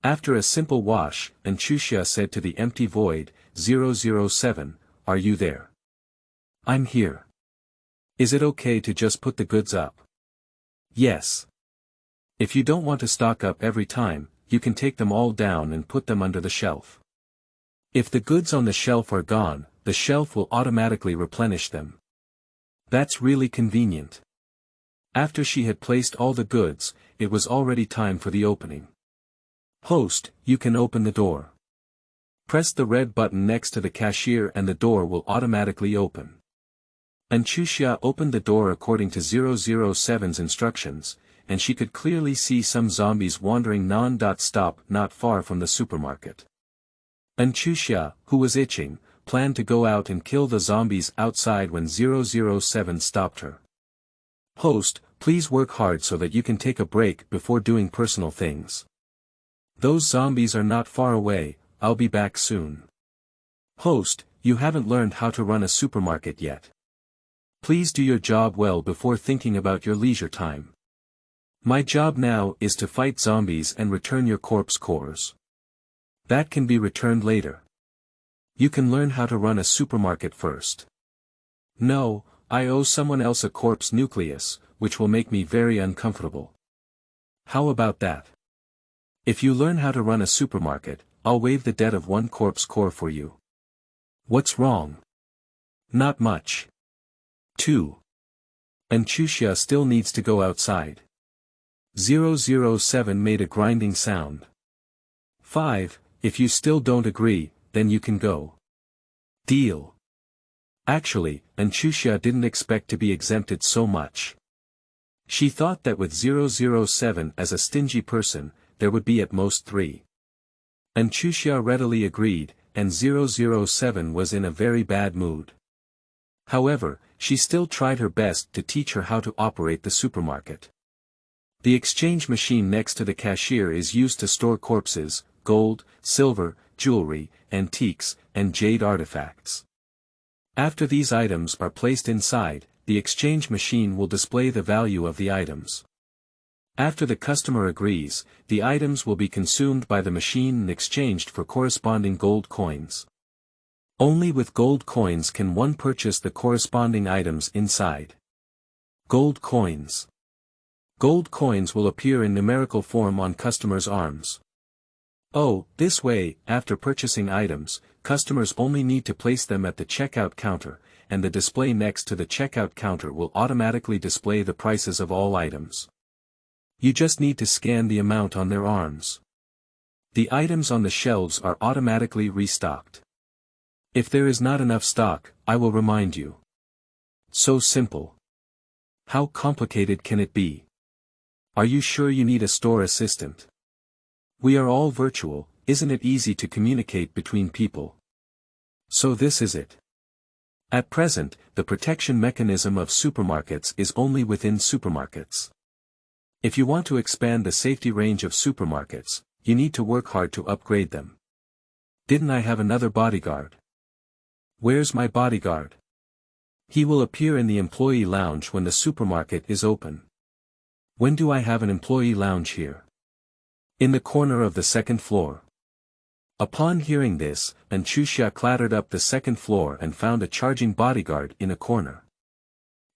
After a simple wash, Chuxia said to the empty void, 007, are you there? I'm here. Is it okay to just put the goods up? Yes. If you don't want to stock up every time, you can take them all down and put them under the shelf. If the goods on the shelf are gone, the shelf will automatically replenish them. That's really convenient. After she had placed all the goods, it was already time for the opening. Host, you can open the door. Press the red button next to the cashier and the door will automatically open. Chuxia opened the door according to 007's instructions, and she could clearly see some zombies wandering non-stop not far from the supermarket. Chuxia, who was itching, planned to go out and kill the zombies outside when 007 stopped her. Host, please work hard so that you can take a break before doing personal things. Those zombies are not far away, I'll be back soon. Host, you haven't learned how to run a supermarket yet. Please do your job well before thinking about your leisure time. My job now is to fight zombies and return your corpse cores. That can be returned later. You can learn how to run a supermarket first. No, I owe someone else a corpse nucleus, which will make me very uncomfortable. How about that? If you learn how to run a supermarket, I'll waive the debt of 1 corpse core for you. What's wrong? Not much. 2. Chuxia still needs to go outside. 007 made a grinding sound. 5. If you still don't agree, then you can go. Deal. Actually, Chuxia didn't expect to be exempted so much. She thought that with 007 as a stingy person, there would be at most 3. Chuxia readily agreed, and 007 was in a very bad mood. However, she still tried her best to teach her how to operate the supermarket. The exchange machine next to the cashier is used to store corpses, gold, silver, jewelry, antiques, and jade artifacts. After these items are placed inside, the exchange machine will display the value of the items. After the customer agrees, the items will be consumed by the machine and exchanged for corresponding gold coins. Only with gold coins can one purchase the corresponding items inside. Gold coins. Gold coins will appear in numerical form on customers' arms. Oh, this way, after purchasing items, customers only need to place them at the checkout counter, and the display next to the checkout counter will automatically display the prices of all items. You just need to scan the amount on their arms. The items on the shelves are automatically restocked. If there is not enough stock, I will remind you. So simple. How complicated can it be? Are you sure you need a store assistant? We are all virtual, isn't it easy to communicate between people? So this is it. At present, the protection mechanism of supermarkets is only within supermarkets. If you want to expand the safety range of supermarkets, you need to work hard to upgrade them. Didn't I have another bodyguard? Where's my bodyguard? He will appear in the employee lounge when the supermarket is open. When do I have an employee lounge here? In the corner of the second floor. Upon hearing this, Chuxia clattered up the second floor and found a charging bodyguard in a corner.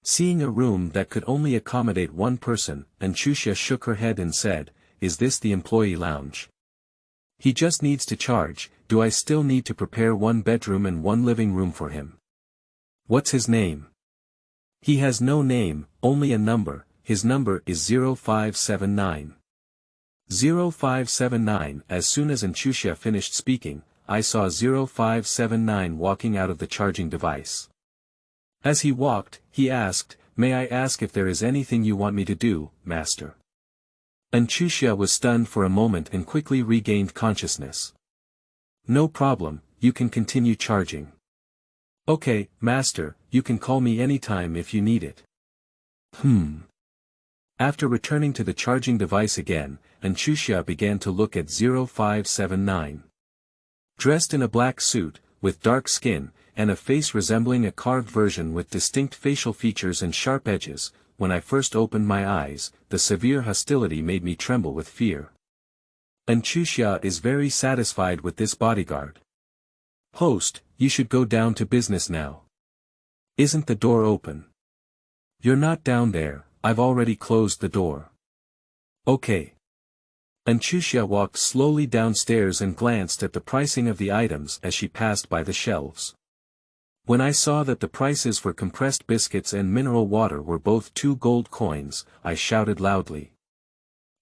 Seeing a room that could only accommodate one person, Chuxia shook her head and said, "Is this the employee lounge? He just needs to charge. Do I still need to prepare one bedroom and one living room for him? What's his name?" "He has no name, only a number. His number is 0579. 0579. As soon as Chuxia finished speaking, I saw 0579 walking out of the charging device. As he walked, he asked, "May I ask if there is anything you want me to do, master?" Chuxia was stunned for a moment and quickly regained consciousness. "No problem, you can continue charging." "Okay, master, you can call me anytime if you need it." After returning to the charging device again, Chuxia began to look at 0579. Dressed in a black suit, with dark skin, and a face resembling a carved version with distinct facial features and sharp edges, when I first opened my eyes, the severe hostility made me tremble with fear. Chuxia is very satisfied with this bodyguard. "Host, you should go down to business now. Isn't the door open?" "You're not down there, I've already closed the door." "Okay." Chuxia walked slowly downstairs and glanced at the pricing of the items as she passed by the shelves. When I saw that the prices for compressed biscuits and mineral water were both 2 gold coins, I shouted loudly.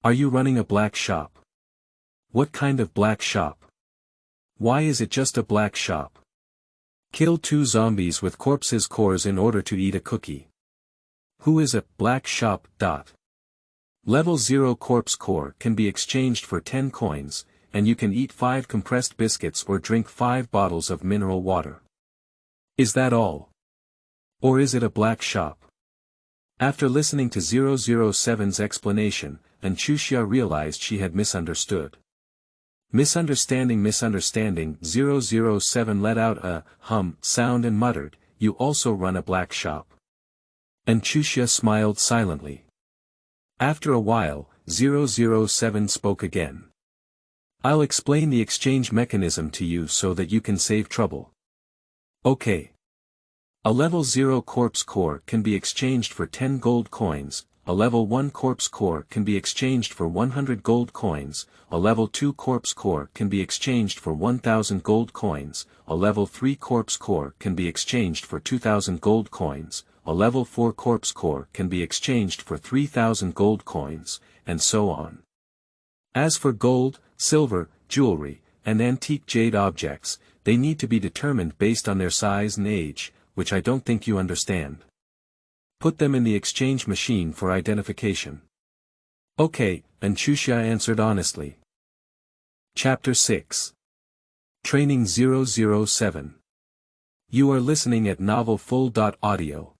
"Are you running a black shop? What kind of black shop? Why is it just a black shop? Kill 2 zombies with corpses' cores in order to eat a cookie. Who is a black shop? Level 0 corpse core can be exchanged for 10 coins, and you can eat 5 compressed biscuits or drink 5 bottles of mineral water. Is that all? Or is it a black shop?" After listening to 007's explanation, Chuxia realized she had misunderstood. Misunderstanding. 007 let out a sound and muttered, "You also run a black shop?" Chuxia smiled silently. After a while, 007 spoke again. "I'll explain the exchange mechanism to you so that you can save trouble. Okay. A level 0 corpse core can be exchanged for 10 gold coins, a level 1 corpse core can be exchanged for 100 gold coins, a level 2 corpse core can be exchanged for 1000 gold coins, a level 3 corpse core can be exchanged for 2000 gold coins, a level 4 corpse core can be exchanged for 3000 gold coins, and so on. As for gold, silver, jewelry, and antique jade objects, they need to be determined based on their size and age, which I don't think you understand. Put them in the exchange machine for identification." "Okay," Chuxia answered honestly. Chapter 6. Training 007. You are listening at novelfull.audio.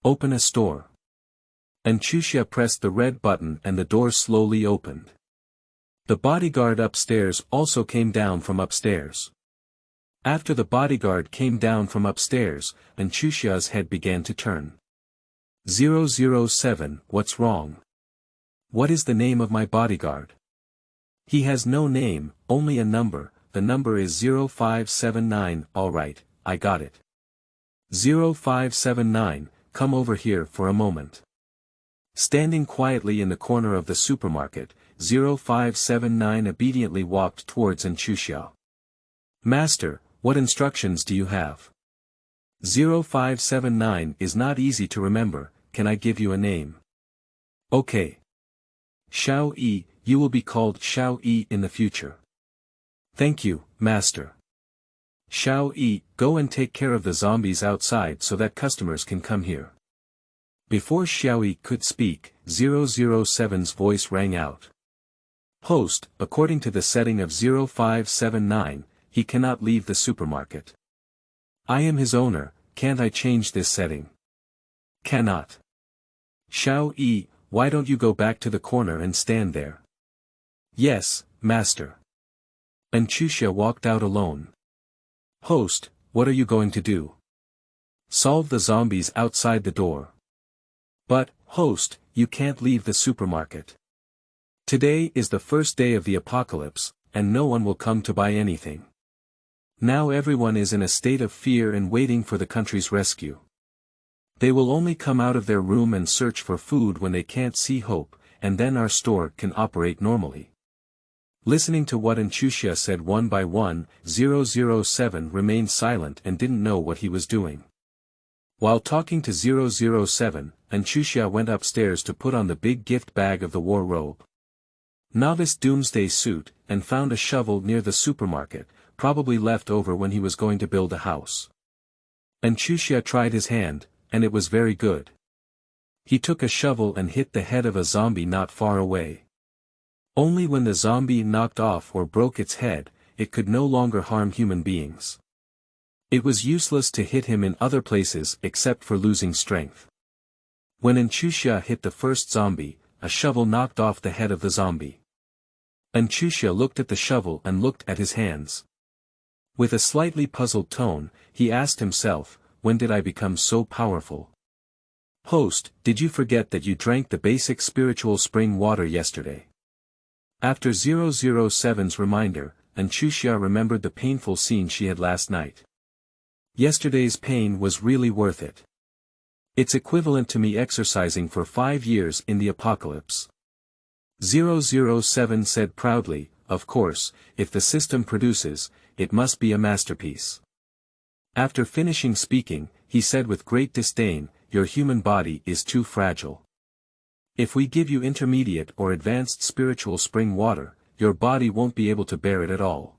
Open a store. Chuxia pressed the red button and the door slowly opened. The bodyguard upstairs also came down from upstairs. After the bodyguard came down from upstairs, and Chuxia's head began to turn. 007, what's wrong? What is the name of my bodyguard? He has no name, only a number, the number is 0579, alright, I got it. 0579, come over here for a moment. Standing quietly in the corner of the supermarket, 0579 obediently walked towards Chuxia. Master, what instructions do you have? 0579 is not easy to remember, can I give you a name? Okay. Xiao Yi, you will be called Xiao Yi in the future. Thank you, Master. Xiao Yi, go and take care of the zombies outside so that customers can come here. Before Xiao Yi could speak, 007's voice rang out. Host, according to the setting of 0579, he cannot leave the supermarket. I am his owner, can't I change this setting? Cannot. Xiao Yi, why don't you go back to the corner and stand there? Yes, Master. And Chuxia walked out alone. Host, what are you going to do? Solve the zombies outside the door. But, host, you can't leave the supermarket. Today is the first day of the apocalypse, and no one will come to buy anything. Now everyone is in a state of fear and waiting for the country's rescue. They will only come out of their room and search for food when they can't see hope, and then our store can operate normally. Listening to what Chuxia said one by one, 007 remained silent and didn't know what he was doing. While talking to 007, Chuxia went upstairs to put on the big gift bag of the war robe. Novice Doomsday suit, and found a shovel near the supermarket, probably left over when he was going to build a house. Chuxia tried his hand, and it was very good. He took a shovel and hit the head of a zombie not far away. Only when the zombie knocked off or broke its head, it could no longer harm human beings. It was useless to hit him in other places except for losing strength. When Chuxia hit the first zombie, a shovel knocked off the head of the zombie. Chuxia looked at the shovel and looked at his hands. With a slightly puzzled tone, he asked himself, when did I become so powerful? Host, did you forget that you drank the basic spiritual spring water yesterday? After 007's reminder, Chuxia remembered the painful scene she had last night. Yesterday's pain was really worth it. It's equivalent to me exercising for 5 years in the apocalypse. 007 said proudly, of course, if the system produces, it must be a masterpiece. After finishing speaking, he said with great disdain, your human body is too fragile. If we give you intermediate or advanced spiritual spring water, your body won't be able to bear it at all.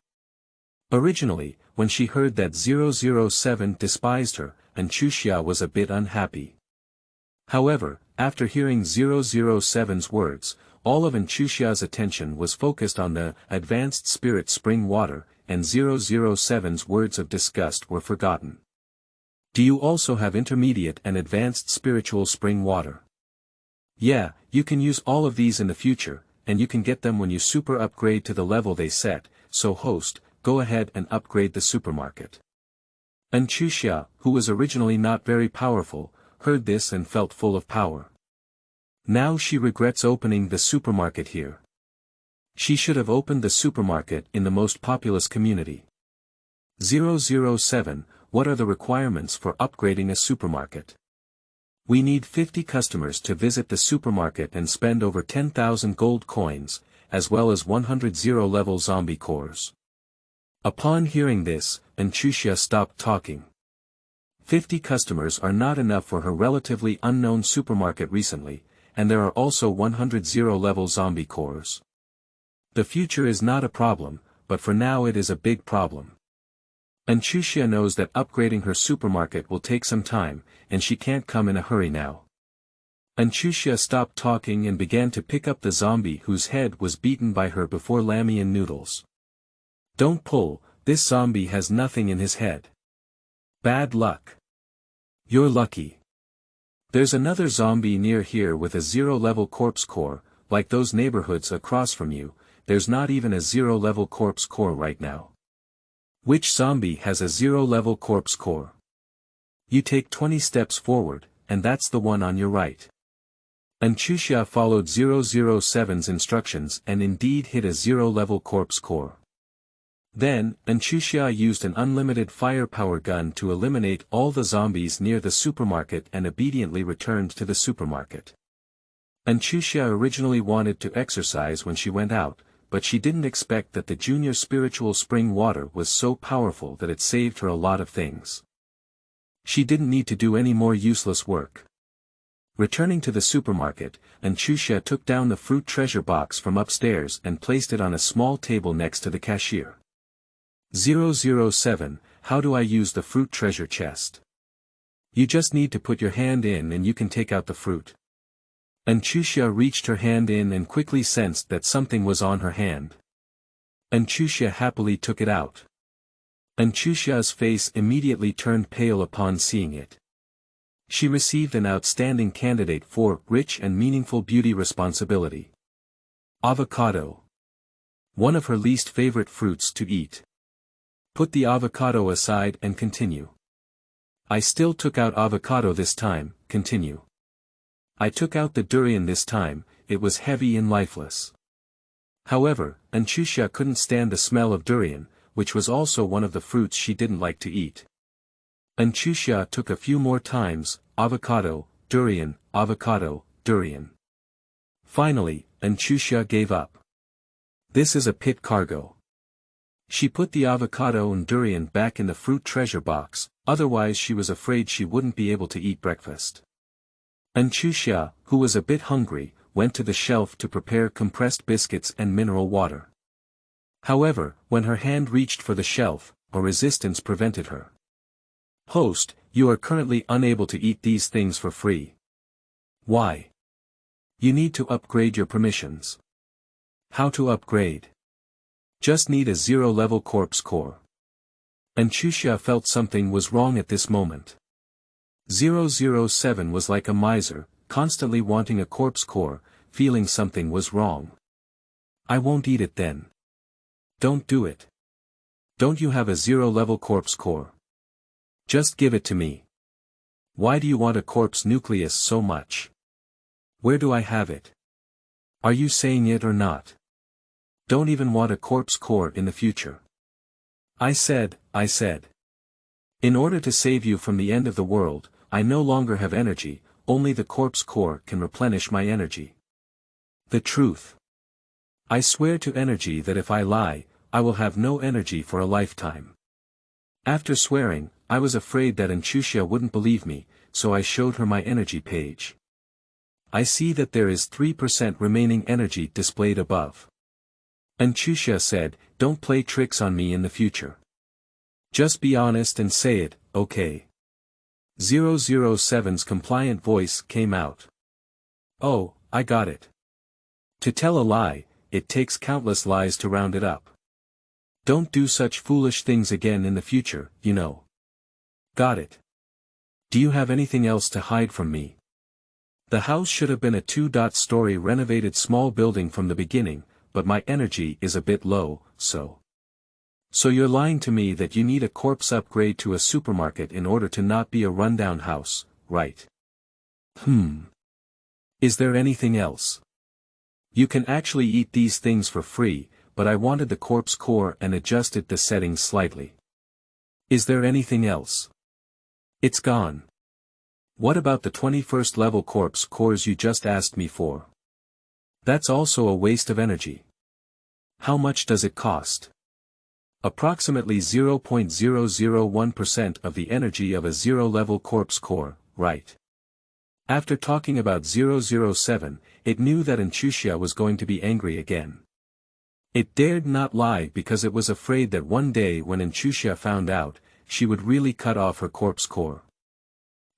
Originally, when she heard that 007 despised her, Chuxia was a bit unhappy. However, after hearing 007's words, all of Chuxia's attention was focused on the advanced spirit spring water, and 007's words of disgust were forgotten. Do you also have intermediate and advanced spiritual spring water? Yeah, you can use all of these in the future, and you can get them when you super upgrade to the level they set, so host, go ahead and upgrade the supermarket. Chuxia, who was originally not very powerful, heard this and felt full of power. Now she regrets opening the supermarket here. She should have opened the supermarket in the most populous community. 007, what are the requirements for upgrading a supermarket? We need 50 customers to visit the supermarket and spend over 10,000 gold coins, as well as 100 zero-level zombie cores. Upon hearing this, Chuxia stopped talking. 50 customers are not enough for her relatively unknown supermarket recently, and there are also 100 zero-level zombie cores. The future is not a problem, but for now it is a big problem. Chuxia knows that upgrading her supermarket will take some time, and she can't come in a hurry now. Chuxia stopped talking and began to pick up the zombie whose head was beaten by her before Xianyan noodles. Don't pull, this zombie has nothing in his head. Bad luck. You're lucky. There's another zombie near here with a zero-level corpse core, like those neighborhoods across from you, there's not even a zero-level corpse core right now. Which zombie has a 0-level corpse core? You take 20 steps forward, and that's the one on your right. Chuxia followed 007's instructions and indeed hit a 0-level corpse core. Then, Chuxia used an unlimited firepower gun to eliminate all the zombies near the supermarket and obediently returned to the supermarket. Chuxia originally wanted to exercise when she went out, but she didn't expect that the junior spiritual spring water was so powerful that it saved her a lot of things. She didn't need to do any more useless work. Returning to the supermarket, Chuxia took down the fruit treasure box from upstairs and placed it on a small table next to the cashier. 007, how do I use the fruit treasure chest? You just need to put your hand in and you can take out the fruit. Chuxia reached her hand in and quickly sensed that something was on her hand. Chuxia happily took it out. Chuxia's face immediately turned pale upon seeing it. She received an outstanding candidate for rich and meaningful beauty responsibility. Avocado. One of her least favorite fruits to eat. Put the avocado aside and continue. I still took out avocado this time, continue. I took out the durian this time, it was heavy and lifeless. However, Chuxia couldn't stand the smell of durian, which was also one of the fruits she didn't like to eat. Chuxia took a few more times, avocado, durian, avocado, durian. Finally, Chuxia gave up. This is a pit cargo. She put the avocado and durian back in the fruit treasure box, otherwise she was afraid she wouldn't be able to eat breakfast. Chuxia, who was a bit hungry, went to the shelf to prepare compressed biscuits and mineral water. However, when her hand reached for the shelf, a resistance prevented her. Host, you are currently unable to eat these things for free. Why? You need to upgrade your permissions. How to upgrade? Just need a 0-level corpse core. Chuxia felt something was wrong at this moment. 007 was like a miser, constantly wanting a corpse core, feeling something was wrong. I won't eat it then. Don't do it. Don't you have a 0-level corpse core? Just give it to me. Why do you want a corpse nucleus so much? Where do I have it? Are you saying it or not? Don't even want a corpse core in the future. I said. In order to save you from the end of the world, I no longer have energy, only the corpse core can replenish my energy. The truth. I swear to energy that if I lie, I will have no energy for a lifetime. After swearing, I was afraid that Chuxia wouldn't believe me, so I showed her my energy page. I see that there is 3% remaining energy displayed above. Chuxia said, don't play tricks on me in the future. Just be honest and say it, okay? 007's compliant voice came out. Oh, I got it. To tell a lie, it takes countless lies to round it up. Don't do such foolish things again in the future, you know. Got it. Do you have anything else to hide from me? The house should have been a 2-story renovated small building from the beginning, but my energy is a bit low, so you're lying to me that you need a corpse upgrade to a supermarket in order to not be a rundown house, right? Is there anything else? You can actually eat these things for free, but I wanted the corpse core and adjusted the settings slightly. Is there anything else? It's gone. What about the 21st level corpse cores you just asked me for? That's also a waste of energy. How much does it cost? Approximately 0.001% of the energy of a 0-level corpse core, right? After talking about 007, it knew that Chuxia was going to be angry again. It dared not lie because it was afraid that one day when Chuxia found out, she would really cut off her corpse core.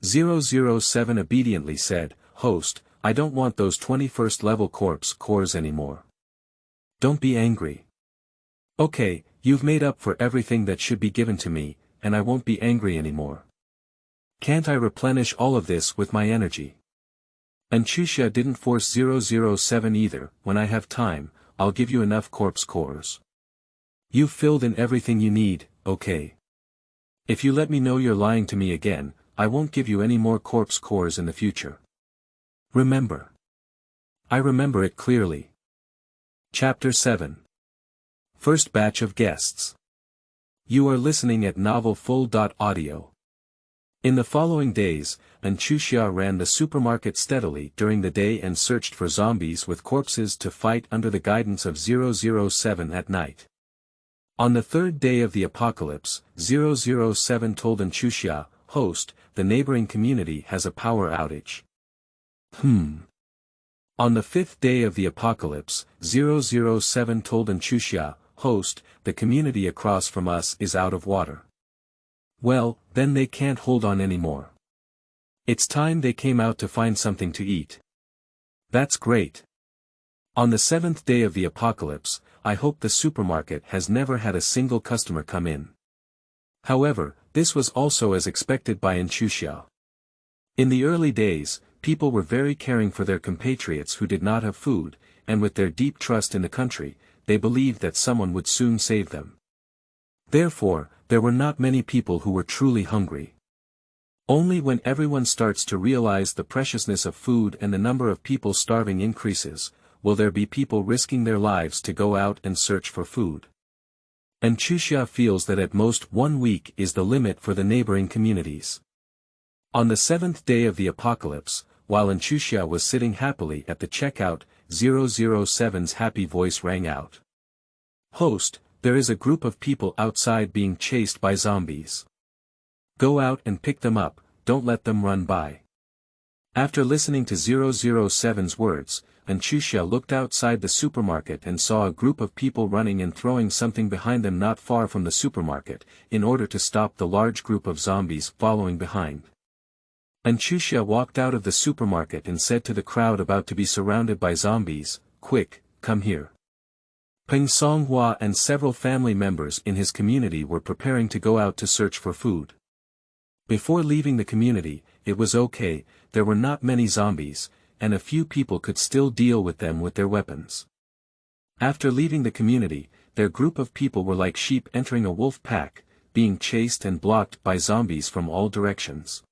007 obediently said, Host, I don't want those 21st level corpse cores anymore. Don't be angry. Okay, you've made up for everything that should be given to me, and I won't be angry anymore. Can't I replenish all of this with my energy? Chuxia didn't force 007 either. When I have time, I'll give you enough corpse cores. You've filled in everything you need, okay? If you let me know you're lying to me again, I won't give you any more corpse cores in the future. Remember. I remember it clearly. Chapter 7. First batch of guests. You are listening at novelfull.audio. In the following days, Chuxia ran the supermarket steadily during the day and searched for zombies with corpses to fight under the guidance of 007 at night. On the third day of the apocalypse, 007 told Chuxia, host, the neighboring community has a power outage. On the fifth day of the apocalypse, 007 told Chuxia, host, the community across from us is out of water. Well, then they can't hold on anymore. It's time they came out to find something to eat. That's great. On the seventh day of the apocalypse, I hope the supermarket has never had a single customer come in. However, this was also as expected by Chuxia. In the early days, people were very caring for their compatriots who did not have food, and with their deep trust in the country, they believed that someone would soon save them. Therefore, there were not many people who were truly hungry. Only when everyone starts to realize the preciousness of food and the number of people starving increases, will there be people risking their lives to go out and search for food. Chuxia feels that at most 1 week is the limit for the neighboring communities. On the seventh day of the apocalypse, while Chuxia was sitting happily at the checkout, 007's happy voice rang out. Host, there is a group of people outside being chased by zombies. Go out and pick them up, don't let them run by. After listening to 007's words, Chuxia looked outside the supermarket and saw a group of people running and throwing something behind them not far from the supermarket, in order to stop the large group of zombies following behind. Chuxia walked out of the supermarket and said to the crowd about to be surrounded by zombies, quick, come here. Peng Songhua and several family members in his community were preparing to go out to search for food. Before leaving the community, it was okay, there were not many zombies, and a few people could still deal with them with their weapons. After leaving the community, their group of people were like sheep entering a wolf pack, being chased and blocked by zombies from all directions.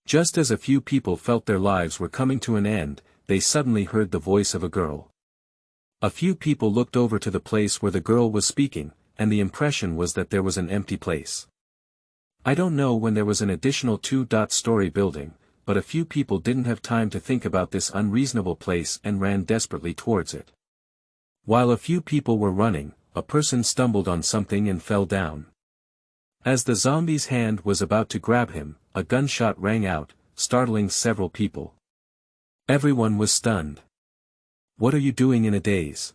Just as a few people felt their lives were coming to an end, they suddenly heard the voice of a girl. A few people looked over to the place where the girl was speaking, and the impression was that there was an empty place. I don't know when there was an additional 2-story building, but a few people didn't have time to think about this unreasonable place and ran desperately towards it. While a few people were running, a person stumbled on something and fell down. As the zombie's hand was about to grab him, a gunshot rang out, startling several people. Everyone was stunned. What are you doing in a daze?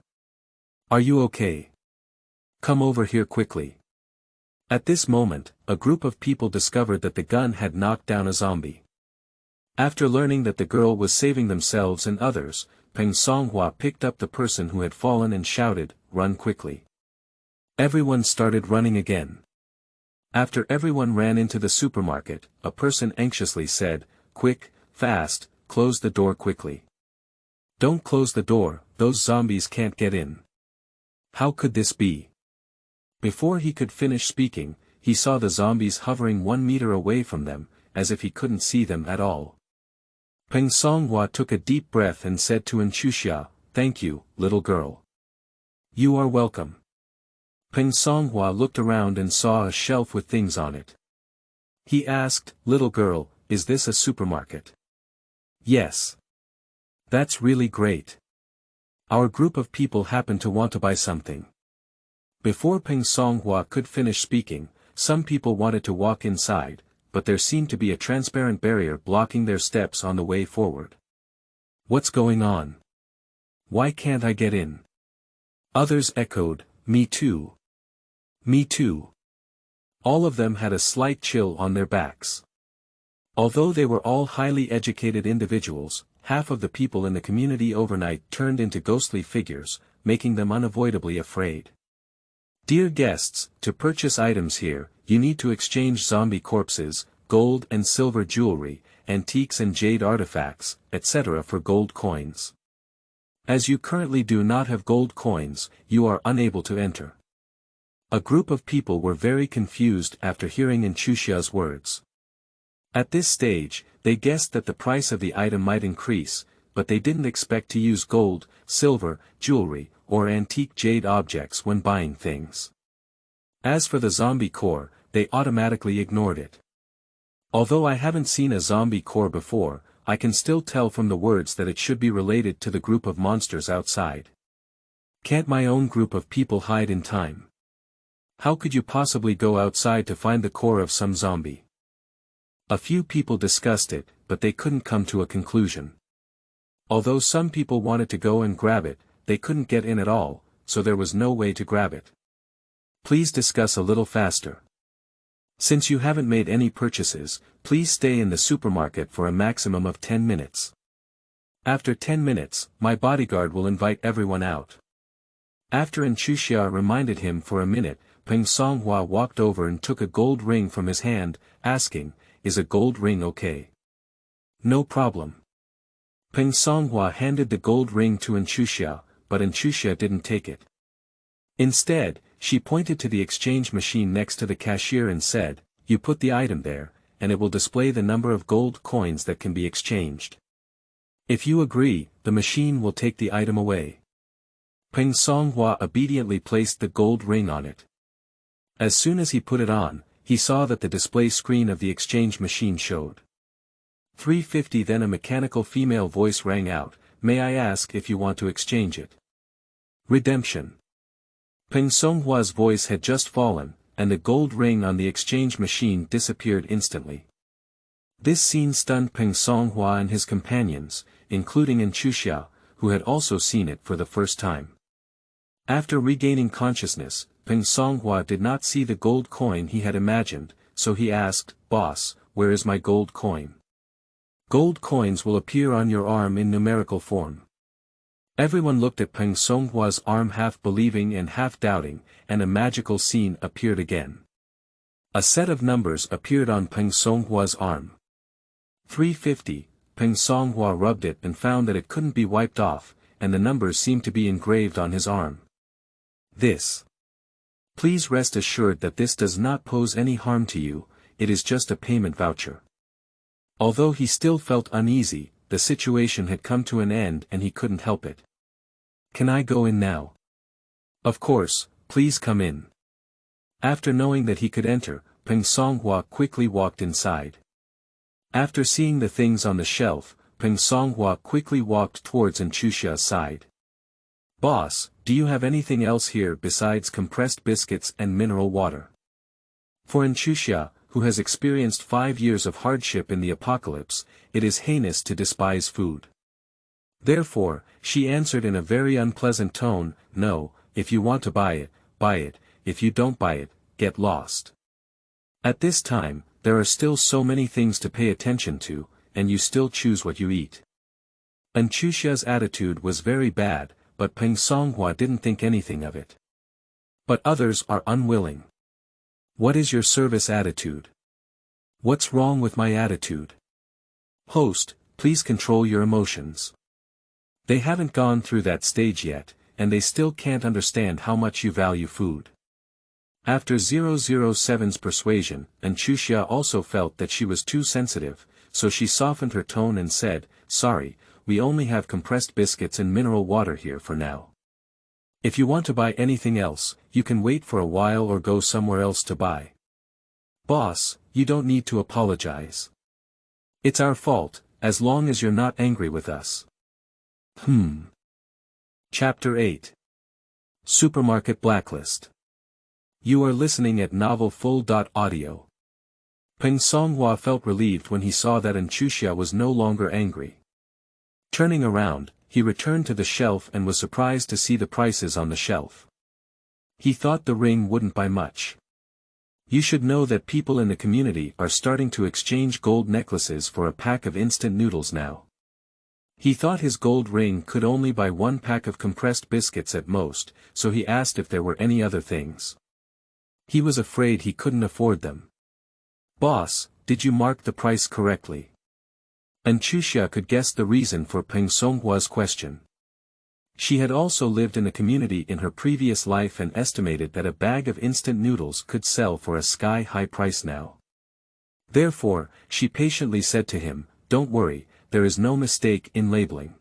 Are you okay? Come over here quickly. At this moment, a group of people discovered that the gun had knocked down a zombie. After learning that the girl was saving themselves and others, Peng Songhua picked up the person who had fallen and shouted, run quickly. Everyone started running again. After everyone ran into the supermarket, a person anxiously said, quick, fast, close the door quickly. Don't close the door, those zombies can't get in. How could this be? Before he could finish speaking, he saw the zombies hovering 1 meter away from them, as if he couldn't see them at all. Peng Songhua took a deep breath and said to Chuxia, thank you, little girl. You are welcome. Peng Songhua looked around and saw a shelf with things on it. He asked, little girl, is this a supermarket? Yes. That's really great. Our group of people happen to want to buy something. Before Peng Songhua could finish speaking, some people wanted to walk inside, but there seemed to be a transparent barrier blocking their steps on the way forward. What's going on? Why can't I get in? Others echoed, me too. Me too. All of them had a slight chill on their backs. Although they were all highly educated individuals, half of the people in the community overnight turned into ghostly figures, making them unavoidably afraid. Dear guests, to purchase items here, you need to exchange zombie corpses, gold and silver jewelry, antiques and jade artifacts, etc. for gold coins. As you currently do not have gold coins, you are unable to enter. A group of people were very confused after hearing Chuxia's words. At this stage, they guessed that the price of the item might increase, but they didn't expect to use gold, silver, jewelry, or antique jade objects when buying things. As for the zombie core, they automatically ignored it. Although I haven't seen a zombie core before, I can still tell from the words that it should be related to the group of monsters outside. Can't my own group of people hide in time? How could you possibly go outside to find the core of some zombie? A few people discussed it, but they couldn't come to a conclusion. Although some people wanted to go and grab it, they couldn't get in at all, so there was no way to grab it. Please discuss a little faster. Since you haven't made any purchases, please stay in the supermarket for a maximum of 10 minutes. After 10 minutes, my bodyguard will invite everyone out. After Chuxia reminded him for a minute, Peng Songhua walked over and took a gold ring from his hand, asking, "Is a gold ring okay?" "No problem." Peng Songhua handed the gold ring to Chuxia, but Chuxia didn't take it. Instead, she pointed to the exchange machine next to the cashier and said, "You put the item there, and it will display the number of gold coins that can be exchanged. If you agree, the machine will take the item away." Peng Songhua obediently placed the gold ring on it. As soon as he put it on, he saw that the display screen of the exchange machine showed 350. Then a mechanical female voice rang out, "May I ask if you want to exchange it?" Redemption. Peng Songhua's voice had just fallen, and the gold ring on the exchange machine disappeared instantly. This scene stunned Peng Songhua and his companions, including Chuxia, who had also seen it for the first time. After regaining consciousness, Peng Songhua did not see the gold coin he had imagined, so he asked, "Boss, where is my gold coin?" "Gold coins will appear on your arm in numerical form." Everyone looked at Peng Songhua's arm, half believing and half doubting, and a magical scene appeared again. A set of numbers appeared on Peng Songhua's arm. 350, Peng Songhua rubbed it and found that it couldn't be wiped off, and the numbers seemed to be engraved on his arm. "This. Please rest assured that this does not pose any harm to you, it is just a payment voucher." Although he still felt uneasy, the situation had come to an end and he couldn't help it. "Can I go in now?" "Of course, please come in." After knowing that he could enter, Peng Songhua quickly walked inside. After seeing the things on the shelf, Peng Songhua quickly walked towards Chuxia's side. "Boss, do you have anything else here besides compressed biscuits and mineral water?" For Chuxia, who has experienced 5 years of hardship in the apocalypse, it is heinous to despise food. Therefore, she answered in a very unpleasant tone, "No, if you want to buy it, if you don't buy it, get lost." At this time, there are still so many things to pay attention to, and you still choose what you eat. Chuxia's attitude was very bad, but Peng Songhua didn't think anything of it. But others are unwilling. What is your service attitude? What's wrong with my attitude? Host, please control your emotions. They haven't gone through that stage yet, and they still can't understand how much you value food. After 007's persuasion, Chuxia also felt that she was too sensitive, so she softened her tone and said, "Sorry, we only have compressed biscuits and mineral water here for now. If you want to buy anything else, you can wait for a while or go somewhere else to buy." "Boss, you don't need to apologize. It's our fault, as long as you're not angry with us." Chapter 8. Supermarket Blacklist. You are listening at novelfull.audio. Peng Songhua felt relieved when he saw that Chuxia was no longer angry. Turning around, he returned to the shelf and was surprised to see the prices on the shelf. He thought the ring wouldn't buy much. You should know that people in the community are starting to exchange gold necklaces for a pack of instant noodles now. He thought his gold ring could only buy 1 pack of compressed biscuits at most, so he asked if there were any other things. He was afraid he couldn't afford them. "Boss, did you mark the price correctly?" Chuxia could guess the reason for Peng Songhua's question. She had also lived in a community in her previous life and estimated that a bag of instant noodles could sell for a sky-high price now. Therefore, she patiently said to him, "Don't worry, there is no mistake in labeling."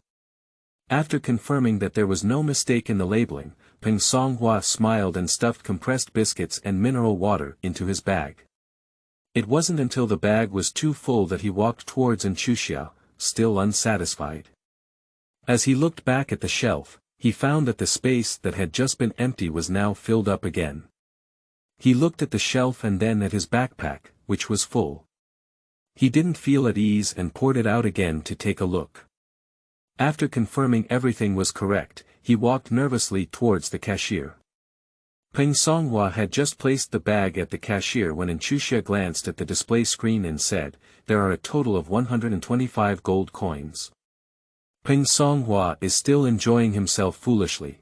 After confirming that there was no mistake in the labeling, Peng Songhua smiled and stuffed compressed biscuits and mineral water into his bag. It wasn't until the bag was too full that he walked towards Chuxia, still unsatisfied. As he looked back at the shelf, he found that the space that had just been empty was now filled up again. He looked at the shelf and then at his backpack, which was full. He didn't feel at ease and poured it out again to take a look. After confirming everything was correct, he walked nervously towards the cashier. Peng Songhua had just placed the bag at the cashier when Chuxia glanced at the display screen and said, "There are a total of 125 gold coins." Peng Songhua is still enjoying himself foolishly.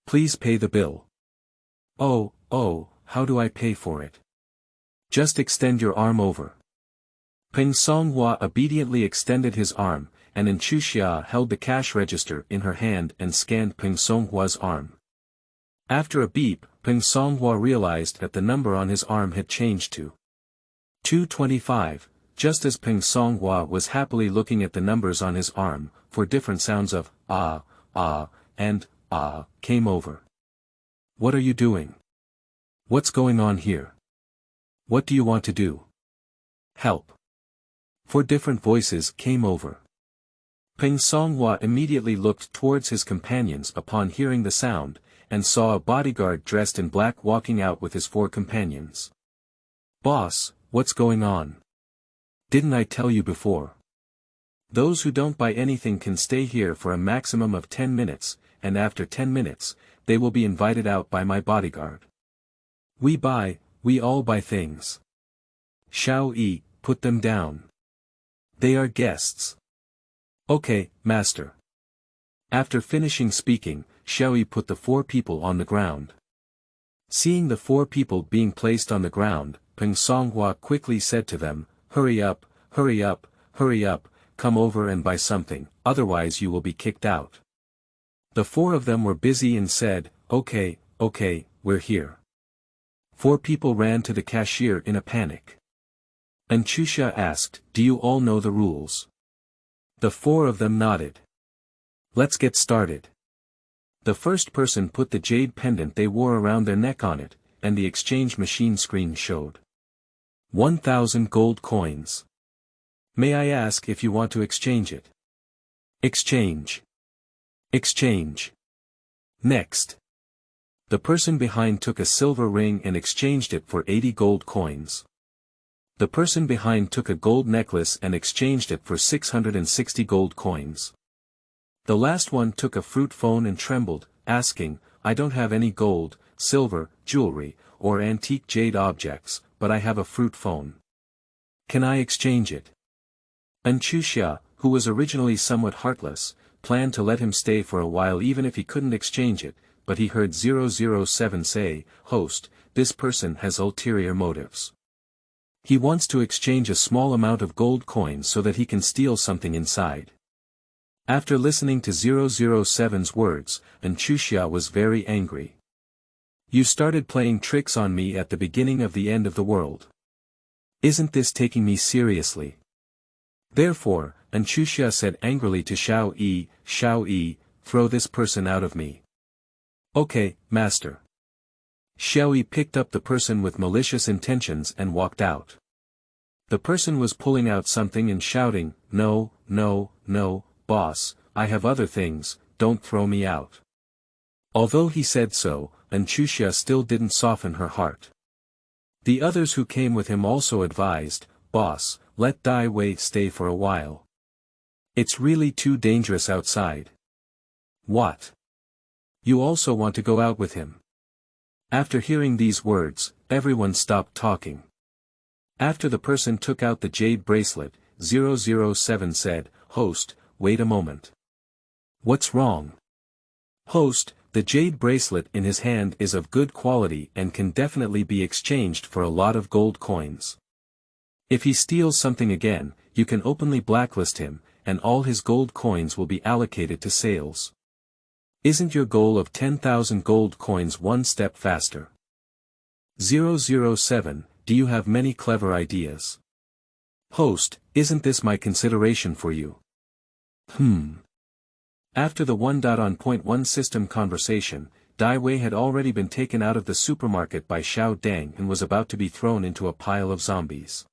"Please pay the bill." Oh, how do I pay for it?" "Just extend your arm over." Peng Songhua obediently extended his arm, and Chuxia held the cash register in her hand and scanned Peng Songhua's arm. After a beep, Peng Songhua realized that the number on his arm had changed to 225, just as Peng Songhua was happily looking at the numbers on his arm, for different sounds of and came over. "What are you doing? What's going on here? What do you want to do? Help." Four different voices came over. Peng Songhua immediately looked towards his companions upon hearing the sound, and saw a bodyguard dressed in black walking out with his 4 companions. "Boss, what's going on? Didn't I tell you before? Those who don't buy anything can stay here for a maximum of 10 minutes, and after 10 minutes, they will be invited out by my bodyguard. We all buy things. Xiao Yi, put them down. They are guests." "Okay, master." After finishing speaking, Xiao Yi put the 4 people on the ground. Seeing the 4 people being placed on the ground, Peng Songhua quickly said to them, hurry up, come over and buy something, otherwise you will be kicked out." The 4 of them were busy and said, okay, we're here." 4 people ran to the cashier in a panic. Chuxia asked, "Do you all know the rules?" The 4 of them nodded. "Let's get started." The first person put the jade pendant they wore around their neck on it, and the exchange machine screen showed 1,000 gold coins. "May I ask if you want to exchange it?" Exchange. Next. The person behind took a silver ring and exchanged it for 80 gold coins. The person behind took a gold necklace and exchanged it for 660 gold coins. The last one took a fruit phone and trembled, asking, "I don't have any gold, silver, jewelry, or antique jade objects, but I have a fruit phone. Can I exchange it?" Chuxia, who was originally somewhat heartless, planned to let him stay for a while even if he couldn't exchange it, but he heard 007 say, "Host, this person has ulterior motives. He wants to exchange a small amount of gold coins so that he can steal something inside." After listening to 007's words, Chuxia was very angry. "You started playing tricks on me at the beginning of the end of the world. Isn't this taking me seriously?" Therefore, Chuxia said angrily to Xiao Yi, "Throw this person out of me." "Okay, master." Xiao Yi picked up the person with malicious intentions and walked out. The person was pulling out something and shouting, No, boss, I have other things, don't throw me out." Although he said so, Chuxia still didn't soften her heart. The others who came with him also advised, "Boss, let Dai Wei stay for a while. It's really too dangerous outside." "What? You also want to go out with him?" After hearing these words, everyone stopped talking. After the person took out the jade bracelet, 007 said, "Host, wait a moment." "What's wrong?" "Host, the jade bracelet in his hand is of good quality and can definitely be exchanged for a lot of gold coins. If he steals something again, you can openly blacklist him, and all his gold coins will be allocated to sales." Isn't your goal of 10,000 gold coins one step faster? 007, do you have many clever ideas? Host, isn't this my consideration for you? After the 1.on.1 system conversation, Dai Wei had already been taken out of the supermarket by Xiao Dang and was about to be thrown into a pile of zombies.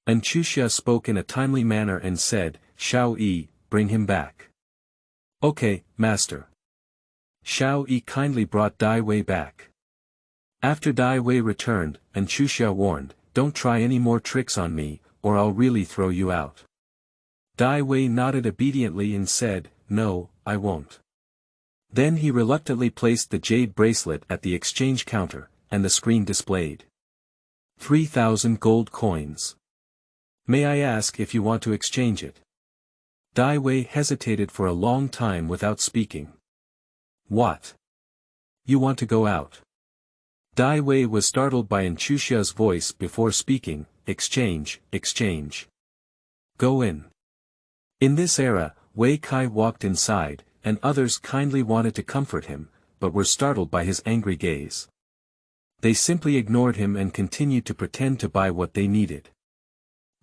And Chuxia spoke in a timely manner and said, Xiao Yi, bring him back. Okay, master. Xiao Yi kindly brought Dai Wei back. After Dai Wei returned, and Chuxia warned, don't try any more tricks on me, or I'll really throw you out. Dai Wei nodded obediently and said, no, I won't. Then he reluctantly placed the jade bracelet at the exchange counter, and the screen displayed 3,000 gold coins. May I ask if you want to exchange it? Dai Wei hesitated for a long time without speaking. What? You want to go out? Dai Wei was startled by Chuxia's voice before speaking, exchange. Go in. In this era, Wei Kai walked inside, and others kindly wanted to comfort him, but were startled by his angry gaze. They simply ignored him and continued to pretend to buy what they needed.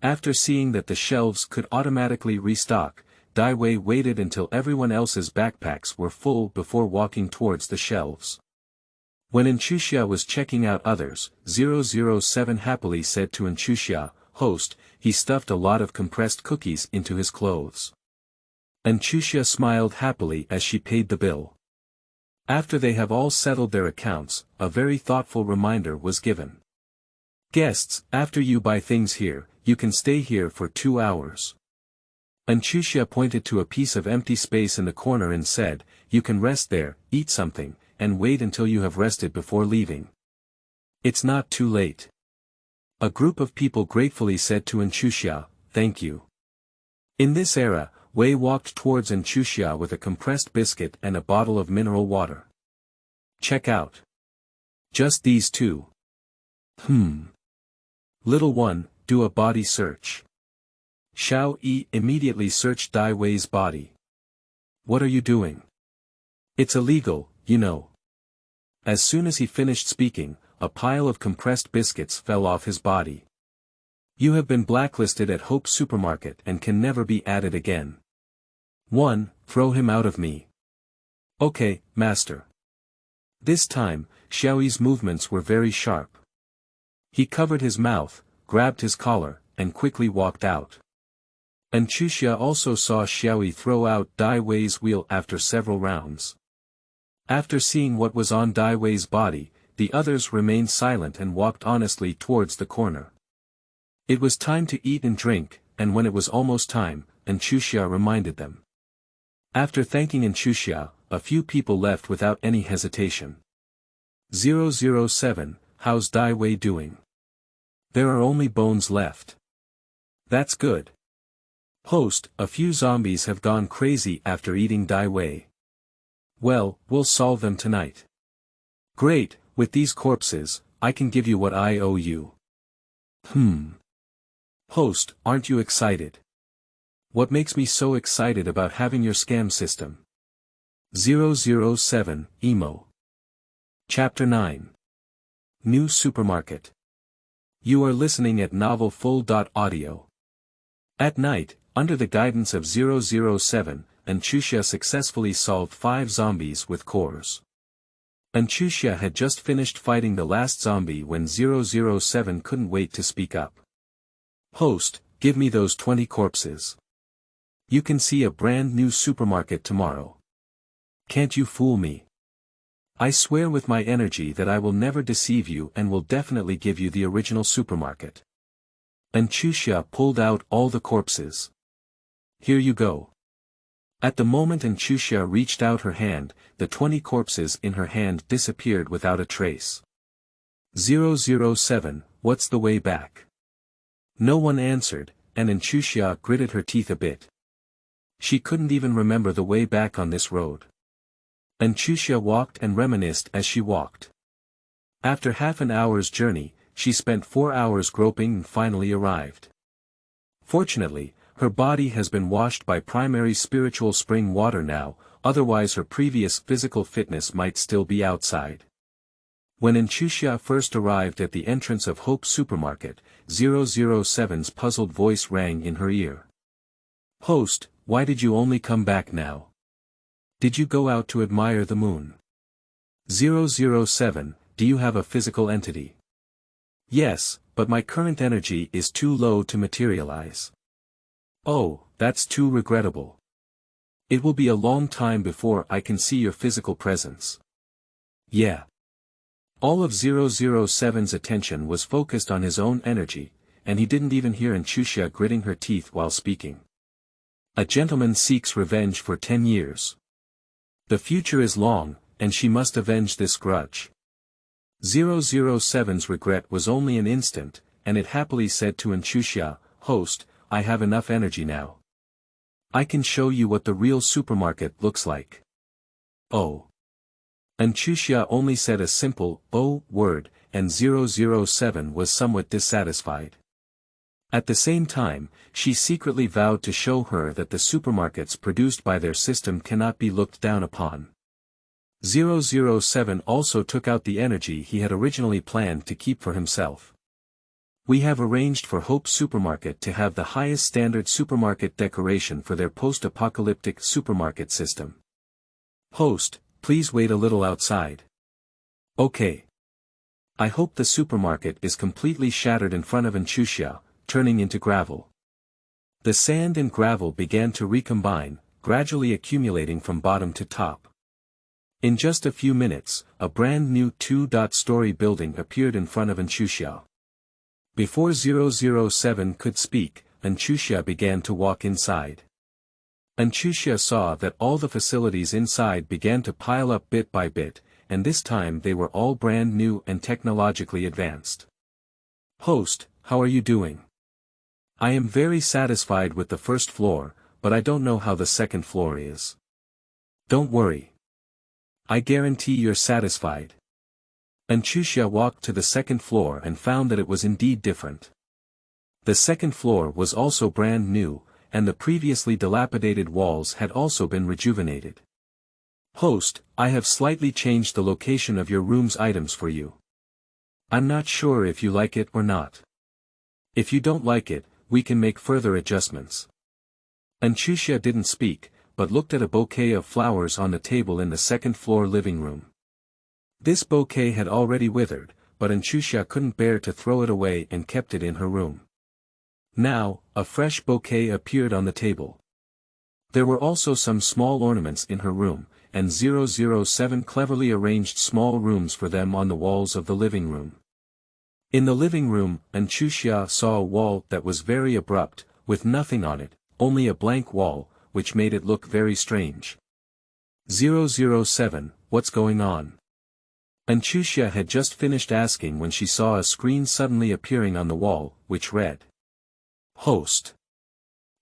After seeing that the shelves could automatically restock, Dai Wei waited until everyone else's backpacks were full before walking towards the shelves. When Chuxia was checking out others, 007 happily said to Chuxia, host, he stuffed a lot of compressed cookies into his clothes. Chuxia smiled happily as she paid the bill. After they have all settled their accounts, a very thoughtful reminder was given. Guests, after you buy things here, you can stay here for 2 hours. Chuxia pointed to a piece of empty space in the corner and said, you can rest there, eat something, and wait until you have rested before leaving. It's not too late. A group of people gratefully said to Chuxia, thank you. In this era, Wei walked towards Chuxia with a compressed biscuit and a bottle of mineral water. Check out. Just these two. Little one, do a body search. Xiao Yi immediately searched Dai Wei's body. What are you doing? It's illegal, you know. As soon as he finished speaking, a pile of compressed biscuits fell off his body. You have been blacklisted at Hope Supermarket and can never be added again. 1. Throw him out of me. Okay, master. This time, Xiao Yi's movements were very sharp. He covered his mouth, grabbed his collar, and quickly walked out. Chuxia also saw Xiao Yi throw out Dai Wei's wheel after several rounds. After seeing what was on Dai Wei's body, the others remained silent and walked honestly towards the corner. It was time to eat and drink, and when it was almost time, Chuxia reminded them. After thanking Chuxia, a few people left without any hesitation. 007, how's Dai Wei doing? There are only bones left. That's good. Host, a few zombies have gone crazy after eating Dai Wei. Well, we'll solve them tonight. Great, with these corpses, I can give you what I owe you. Host, aren't you excited? What makes me so excited about having your scam system? 007, Emo. Chapter 9. New Supermarket. You are listening at novelfull.audio. At night, under the guidance of 007, Chuxia successfully solved 5 zombies with cores. Chuxia had just finished fighting the last zombie when 007 couldn't wait to speak up. Host, give me those 20 corpses. You can see a brand new supermarket tomorrow. Can't you fool me? I swear with my energy that I will never deceive you and will definitely give you the original supermarket. Chuxia pulled out all the corpses. Here you go. At the moment Chuxia reached out her hand, the 20 corpses in her hand disappeared without a trace. 007, what's the way back? No one answered, and Chuxia gritted her teeth a bit. She couldn't even remember the way back on this road. Chuxia walked and reminisced as she walked. After half an hour's journey, she spent 4 hours groping and finally arrived. Fortunately, her body has been washed by primary spiritual spring water now, otherwise her previous physical fitness might still be outside. When Chuxia first arrived at the entrance of Hope Supermarket, 007's puzzled voice rang in her ear. "Host, why did you only come back now? Did you go out to admire the moon?" 007, do you have a physical entity? Yes, but my current energy is too low to materialize. Oh, that's too regrettable. It will be a long time before I can see your physical presence. Yeah. All of 007's attention was focused on his own energy, and he didn't even hear Chuxia gritting her teeth while speaking. A gentleman seeks revenge for 10 years. The future is long, and she must avenge this grudge. 007's regret was only an instant, and it happily said to Chuxia, "Host, I have enough energy now. I can show you what the real supermarket looks like." "Oh." Chuxia only said a simple, "oh" word, and 007 was somewhat dissatisfied. At the same time, she secretly vowed to show her that the supermarkets produced by their system cannot be looked down upon. 007 also took out the energy he had originally planned to keep for himself. "We have arranged for Hope Supermarket to have the highest standard supermarket decoration for their post-apocalyptic supermarket system. Host, please wait a little outside." "Okay." I hope the supermarket is completely shattered in front of Chuxia, turning into gravel. The sand and gravel began to recombine, gradually accumulating from bottom to top. In just a few minutes, a brand new two-story building appeared in front of Chuxia. Before 007 could speak, Chuxia began to walk inside. Chuxia saw that all the facilities inside began to pile up bit by bit, and this time they were all brand new and technologically advanced. "Host, how are you doing? I am very satisfied with the first floor, but I don't know how the second floor is." "Don't worry. I guarantee you're satisfied." Chuxia walked to the second floor and found that it was indeed different. The second floor was also brand new, and the previously dilapidated walls had also been rejuvenated. "Host, I have slightly changed the location of your room's items for you. I'm not sure if you like it or not. If you don't like it, we can make further adjustments." Chuxia didn't speak, but looked at a bouquet of flowers on the table in the second-floor living room. This bouquet had already withered, but Chuxia couldn't bear to throw it away and kept it in her room. Now, a fresh bouquet appeared on the table. There were also some small ornaments in her room, and 007 cleverly arranged small rooms for them on the walls of the living room. In the living room, Chuxia saw a wall that was very abrupt, with nothing on it, only a blank wall, which made it look very strange. 007, what's going on? Chuxia had just finished asking when she saw a screen suddenly appearing on the wall, which read, "Host.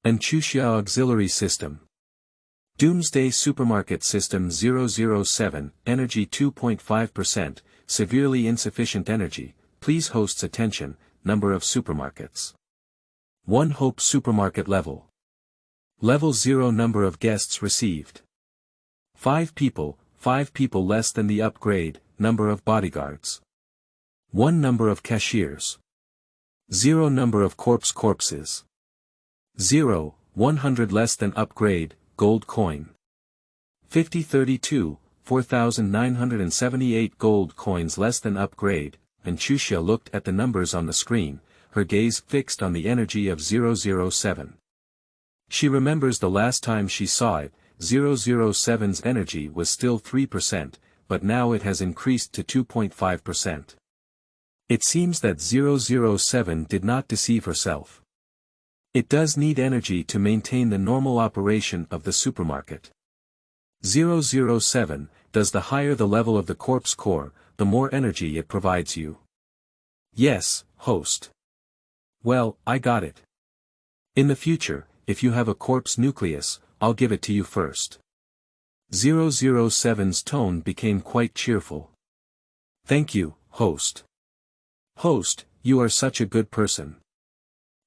Chuxia Auxiliary System. Doomsday Supermarket System 007, Energy 2.5%, Severely Insufficient Energy, Please Host's Attention, Number of Supermarkets. 1 Hope Supermarket Level. Level 0 Number of Guests Received. 5 people less than the upgrade, Number of Bodyguards. 1 Number of Cashiers. 0 Number of Corpses. 0, 100 less than upgrade, Gold Coin. 5032, 4,978 gold coins less than upgrade. Chuxia looked at the numbers on the screen, her gaze fixed on the energy of 007. She remembers the last time she saw it, 007's energy was still 3%, but now it has increased to 2.5%. It seems that 007 did not deceive herself. It does need energy to maintain the normal operation of the supermarket. 007, does the higher the level of the corpse core, the more energy it provides you. Yes, host. Well, I got it. In the future, if you have a corpse nucleus, I'll give it to you first. 007's tone became quite cheerful. Thank you, host. Host, you are such a good person.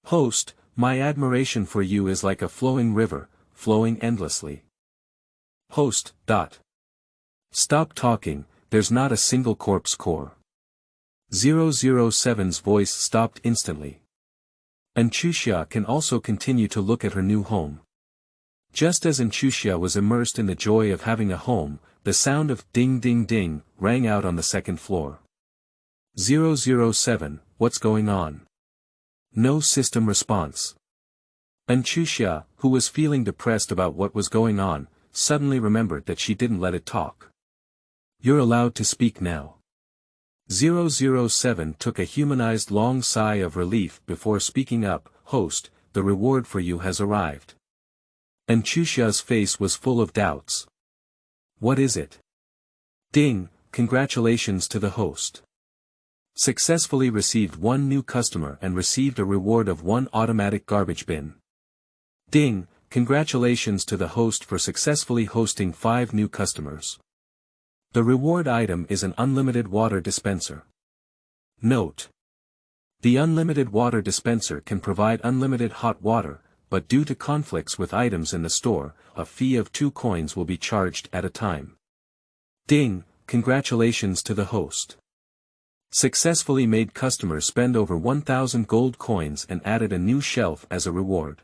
Host, my admiration for you is like a flowing river, flowing endlessly. Host. Stop talking, there's not a single corpse core. 007's voice stopped instantly. And Chuxia can also continue to look at her new home. Just as Chuxia was immersed in the joy of having a home, the sound of ding ding ding rang out on the second floor. 007, what's going on? No system response. And Chuxia, who was feeling depressed about what was going on, suddenly remembered that she didn't let it talk. You're allowed to speak now. 007 took a humanized long sigh of relief before speaking up. Host, the reward for you has arrived. And Chuxia's face was full of doubts. What is it? Ding, congratulations to the host. Successfully received 1 new customer and received a reward of 1 automatic garbage bin. Ding, congratulations to the host for successfully hosting 5 new customers. The reward item is an unlimited water dispenser. Note: the unlimited water dispenser can provide unlimited hot water, but due to conflicts with items in the store, a fee of 2 coins will be charged at a time. Ding, congratulations to the host. Successfully made customers spend over 1,000 gold coins and added a new shelf as a reward.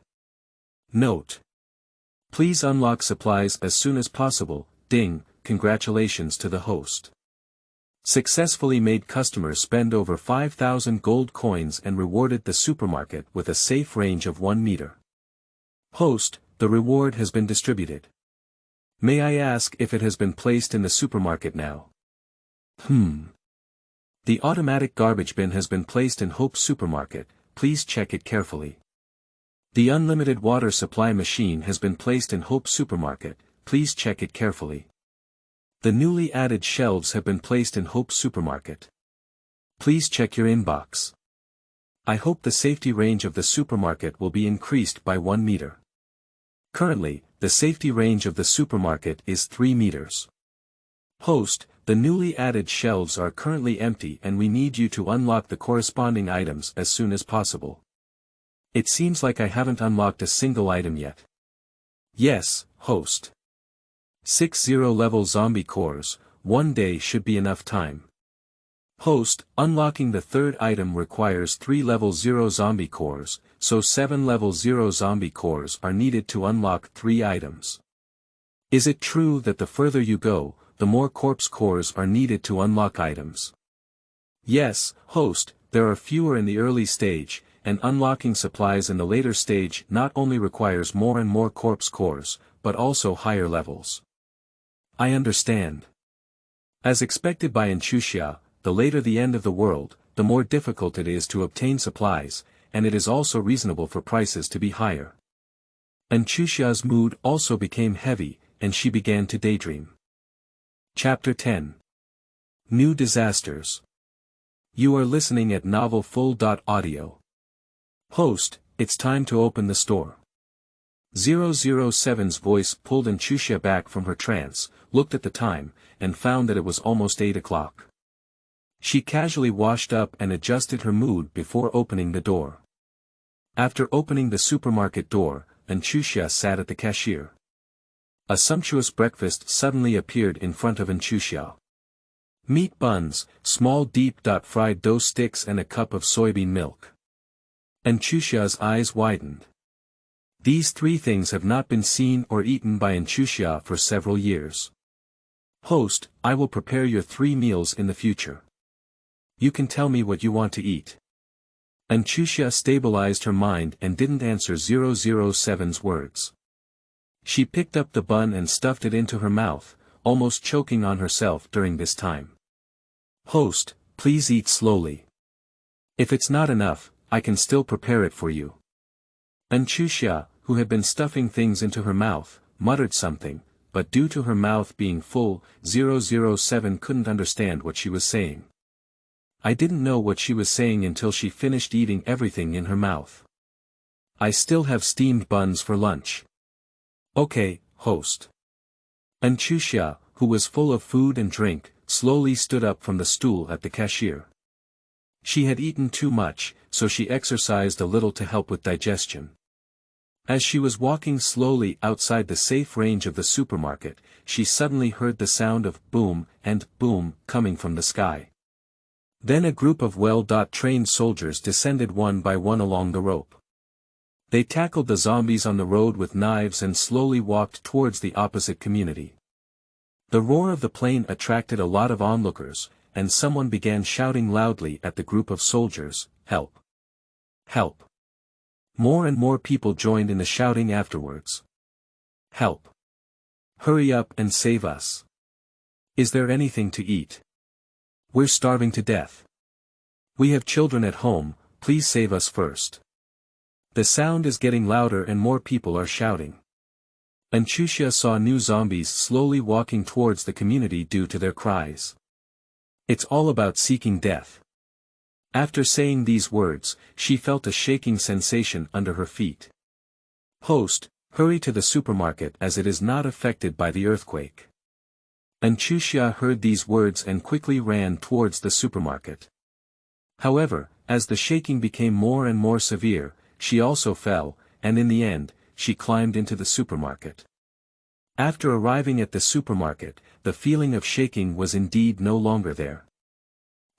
Note: please unlock supplies as soon as possible. Ding, congratulations to the host. Successfully made customers spend over 5,000 gold coins and rewarded the supermarket with a safe range of 1 meter. Host, the reward has been distributed. May I ask if it has been placed in the supermarket now? The automatic garbage bin has been placed in Hope Supermarket, please check it carefully. The unlimited water supply machine has been placed in Hope Supermarket, please check it carefully. The newly added shelves have been placed in Hope Supermarket. Please check your inbox. I hope the safety range of the supermarket will be increased by 1 meter. Currently, the safety range of the supermarket is 3 meters. Host, the newly added shelves are currently empty and we need you to unlock the corresponding items as soon as possible. It seems like I haven't unlocked a single item yet. Yes, host. 60 level zombie cores, 1 day should be enough time. Host, unlocking the 3rd item requires 3 level 0 zombie cores, so 7 level 0 zombie cores are needed to unlock 3 items. Is it true that the further you go, the more corpse cores are needed to unlock items? Yes, host, there are fewer in the early stage, and unlocking supplies in the later stage not only requires more and more corpse cores, but also higher levels. I understand. As expected by Chuxia, the later the end of the world, the more difficult it is to obtain supplies, and it is also reasonable for prices to be higher. And Chuxia's mood also became heavy, and she began to daydream. Chapter 10. New Disasters. You are listening at novelfull.audio. Host, it's time to open the store. 007's voice pulled Chuxia back from her trance, looked at the time, and found that it was almost 8 o'clock. She casually washed up and adjusted her mood before opening the door. After opening the supermarket door, Chuxia sat at the cashier. A sumptuous breakfast suddenly appeared in front of Chuxia. Meat buns, small deep-fried dough sticks and a cup of soybean milk. Chuxia's eyes widened. These 3 things have not been seen or eaten by Chuxia for several years. Host, I will prepare your 3 meals in the future. You can tell me what you want to eat. Chuxia stabilized her mind and didn't answer 007's words. She picked up the bun and stuffed it into her mouth, almost choking on herself during this time. Host, please eat slowly. If it's not enough, I can still prepare it for you. Chuxia, who had been stuffing things into her mouth, muttered something, but due to her mouth being full, 007 couldn't understand what she was saying. I didn't know what she was saying until she finished eating everything in her mouth. I still have steamed buns for lunch. Okay, host. Chuxia, who was full of food and drink, slowly stood up from the stool at the cashier. She had eaten too much, so she exercised a little to help with digestion. As she was walking slowly outside the safe range of the supermarket, she suddenly heard the sound of boom and boom coming from the sky. Then a group of well-trained soldiers descended one by one along the rope. They tackled the zombies on the road with knives and slowly walked towards the opposite community. The roar of the plane attracted a lot of onlookers, and someone began shouting loudly at the group of soldiers, "Help! Help!" More and more people joined in the shouting afterwards. "Help! Hurry up and save us! Is there anything to eat? We're starving to death. We have children at home, please save us first." The sound is getting louder and more people are shouting. And Chuxia saw new zombies slowly walking towards the community due to their cries. It's all about seeking death. After saying these words, she felt a shaking sensation under her feet. "Host, hurry to the supermarket as it is not affected by the earthquake." And Chuxia heard these words and quickly ran towards the supermarket. However, as the shaking became more and more severe, she also fell, and in the end, she climbed into the supermarket. After arriving at the supermarket, the feeling of shaking was indeed no longer there.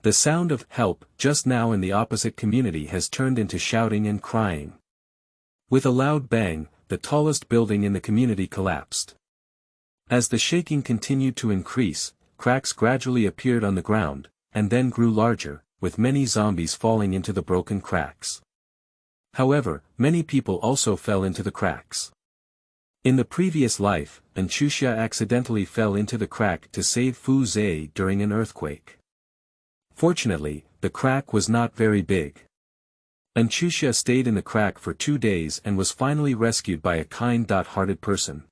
The sound of "help" just now in the opposite community has turned into shouting and crying. With a loud bang, the tallest building in the community collapsed. As the shaking continued to increase, cracks gradually appeared on the ground, and then grew larger, with many zombies falling into the broken cracks. However, many people also fell into the cracks. In the previous life, Chuxia accidentally fell into the crack to save Fu Zhe during an earthquake. Fortunately, the crack was not very big. Chuxia stayed in the crack for 2 days and was finally rescued by a kind-hearted person.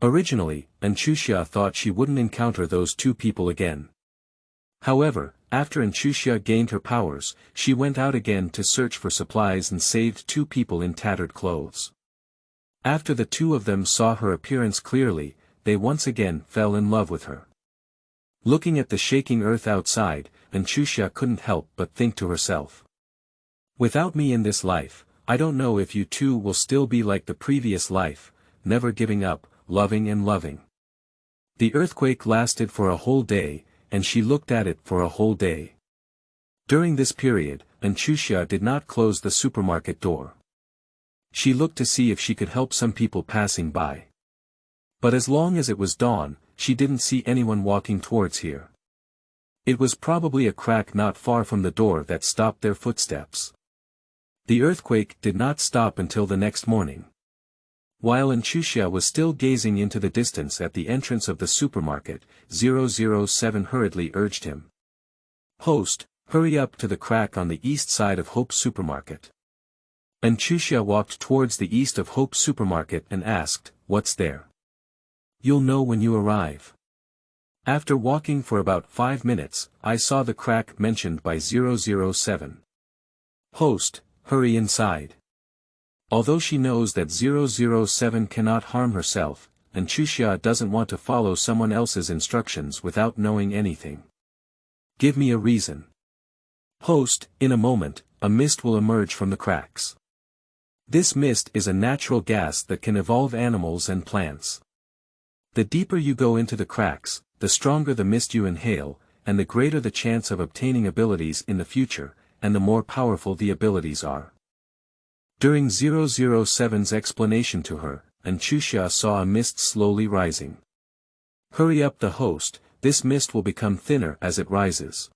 Originally, Chuxia thought she wouldn't encounter those 2 people again. However, after Chuxia gained her powers, she went out again to search for supplies and saved 2 people in tattered clothes. After the 2 of them saw her appearance clearly, they once again fell in love with her. Looking at the shaking earth outside, Chuxia couldn't help but think to herself. "Without me in this life, I don't know if you two will still be like the previous life, never giving up, loving and loving." The earthquake lasted for a whole day, and she looked at it for a whole day. During this period, Chuxia did not close the supermarket door. She looked to see if she could help some people passing by. But as long as it was dawn, she didn't see anyone walking towards here. It was probably a crack not far from the door that stopped their footsteps. The earthquake did not stop until the next morning. While Chuxia was still gazing into the distance at the entrance of the supermarket, 007 hurriedly urged him. "Host, hurry up to the crack on the east side of Hope Supermarket." Chuxia walked towards the east of Hope Supermarket and asked, "What's there?" "You'll know when you arrive." After walking for about 5 minutes, I saw the crack mentioned by 007. "Host, hurry inside." Although she knows that 007 cannot harm herself, Chuxia doesn't want to follow someone else's instructions without knowing anything. "Give me a reason." "Host, in a moment, a mist will emerge from the cracks. This mist is a natural gas that can evolve animals and plants. The deeper you go into the cracks, the stronger the mist you inhale, and the greater the chance of obtaining abilities in the future, and the more powerful the abilities are." During 007's explanation to her, Chuxia saw a mist slowly rising. "Hurry up the host, this mist will become thinner as it rises."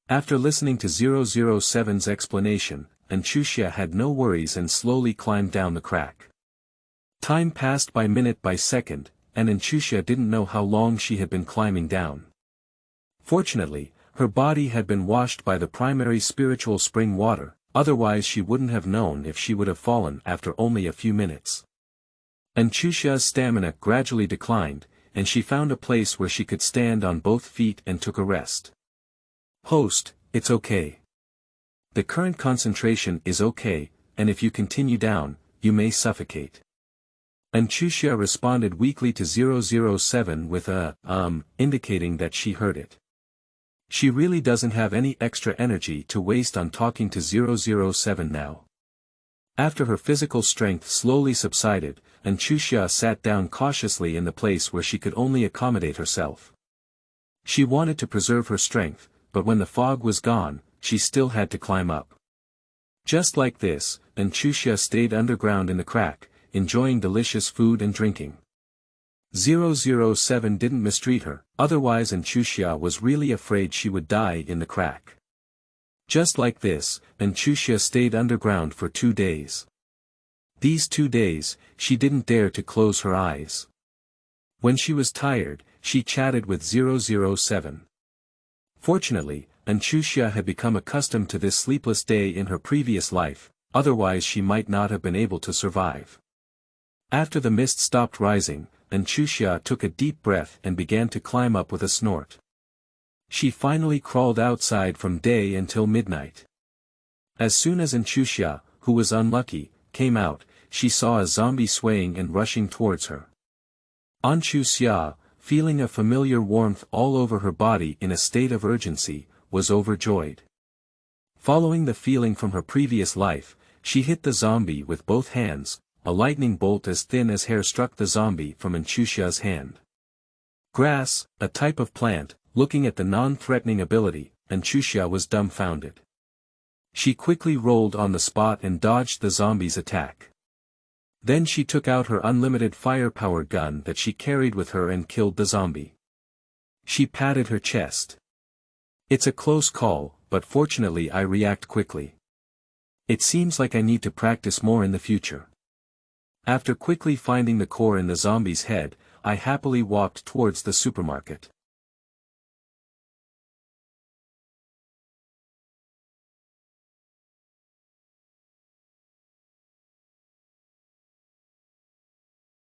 After listening to 007's explanation, Chuxia had no worries and slowly climbed down the crack. Time passed by minute by second, and Chuxia didn't know how long she had been climbing down. Fortunately, her body had been washed by the primary spiritual spring water, otherwise she wouldn't have known if she would have fallen after only a few minutes. Chuxia's stamina gradually declined, and she found a place where she could stand on both feet and took a rest. "Host, it's okay. The current concentration is okay, and if you continue down, you may suffocate." Chuxia responded weakly to 007 with a, indicating that she heard it. She really doesn't have any extra energy to waste on talking to 007 now. After her physical strength slowly subsided, and Chuxia sat down cautiously in the place where she could only accommodate herself. She wanted to preserve her strength, but when the fog was gone, she still had to climb up. Just like this, and Chuxia stayed underground in the crack, enjoying delicious food and drinking. 007 didn't mistreat her, otherwise and Chuxia was really afraid she would die in the crack. Just like this, and Chuxia stayed underground for 2 days. These 2 days, she didn't dare to close her eyes. When she was tired, she chatted with 007. Fortunately, and Chuxia had become accustomed to this sleepless day in her previous life, otherwise she might not have been able to survive. After the mist stopped rising, and Chuxia took a deep breath and began to climb up with a snort. She finally crawled outside from day until midnight. As soon as Chuxia, who was unlucky, came out, she saw a zombie swaying and rushing towards her. Chuxia, feeling a familiar warmth all over her body in a state of urgency, was overjoyed. Following the feeling from her previous life, she hit the zombie with both hands. A lightning bolt as thin as hair struck the zombie from Chuxia's hand. Grass, a type of plant, looking at the non-threatening ability, Chuxia was dumbfounded. She quickly rolled on the spot and dodged the zombie's attack. Then she took out her unlimited firepower gun that she carried with her and killed the zombie. She patted her chest. It's a close call, but fortunately I react quickly. It seems like I need to practice more in the future. After quickly finding the core in the zombie's head, I happily walked towards the supermarket.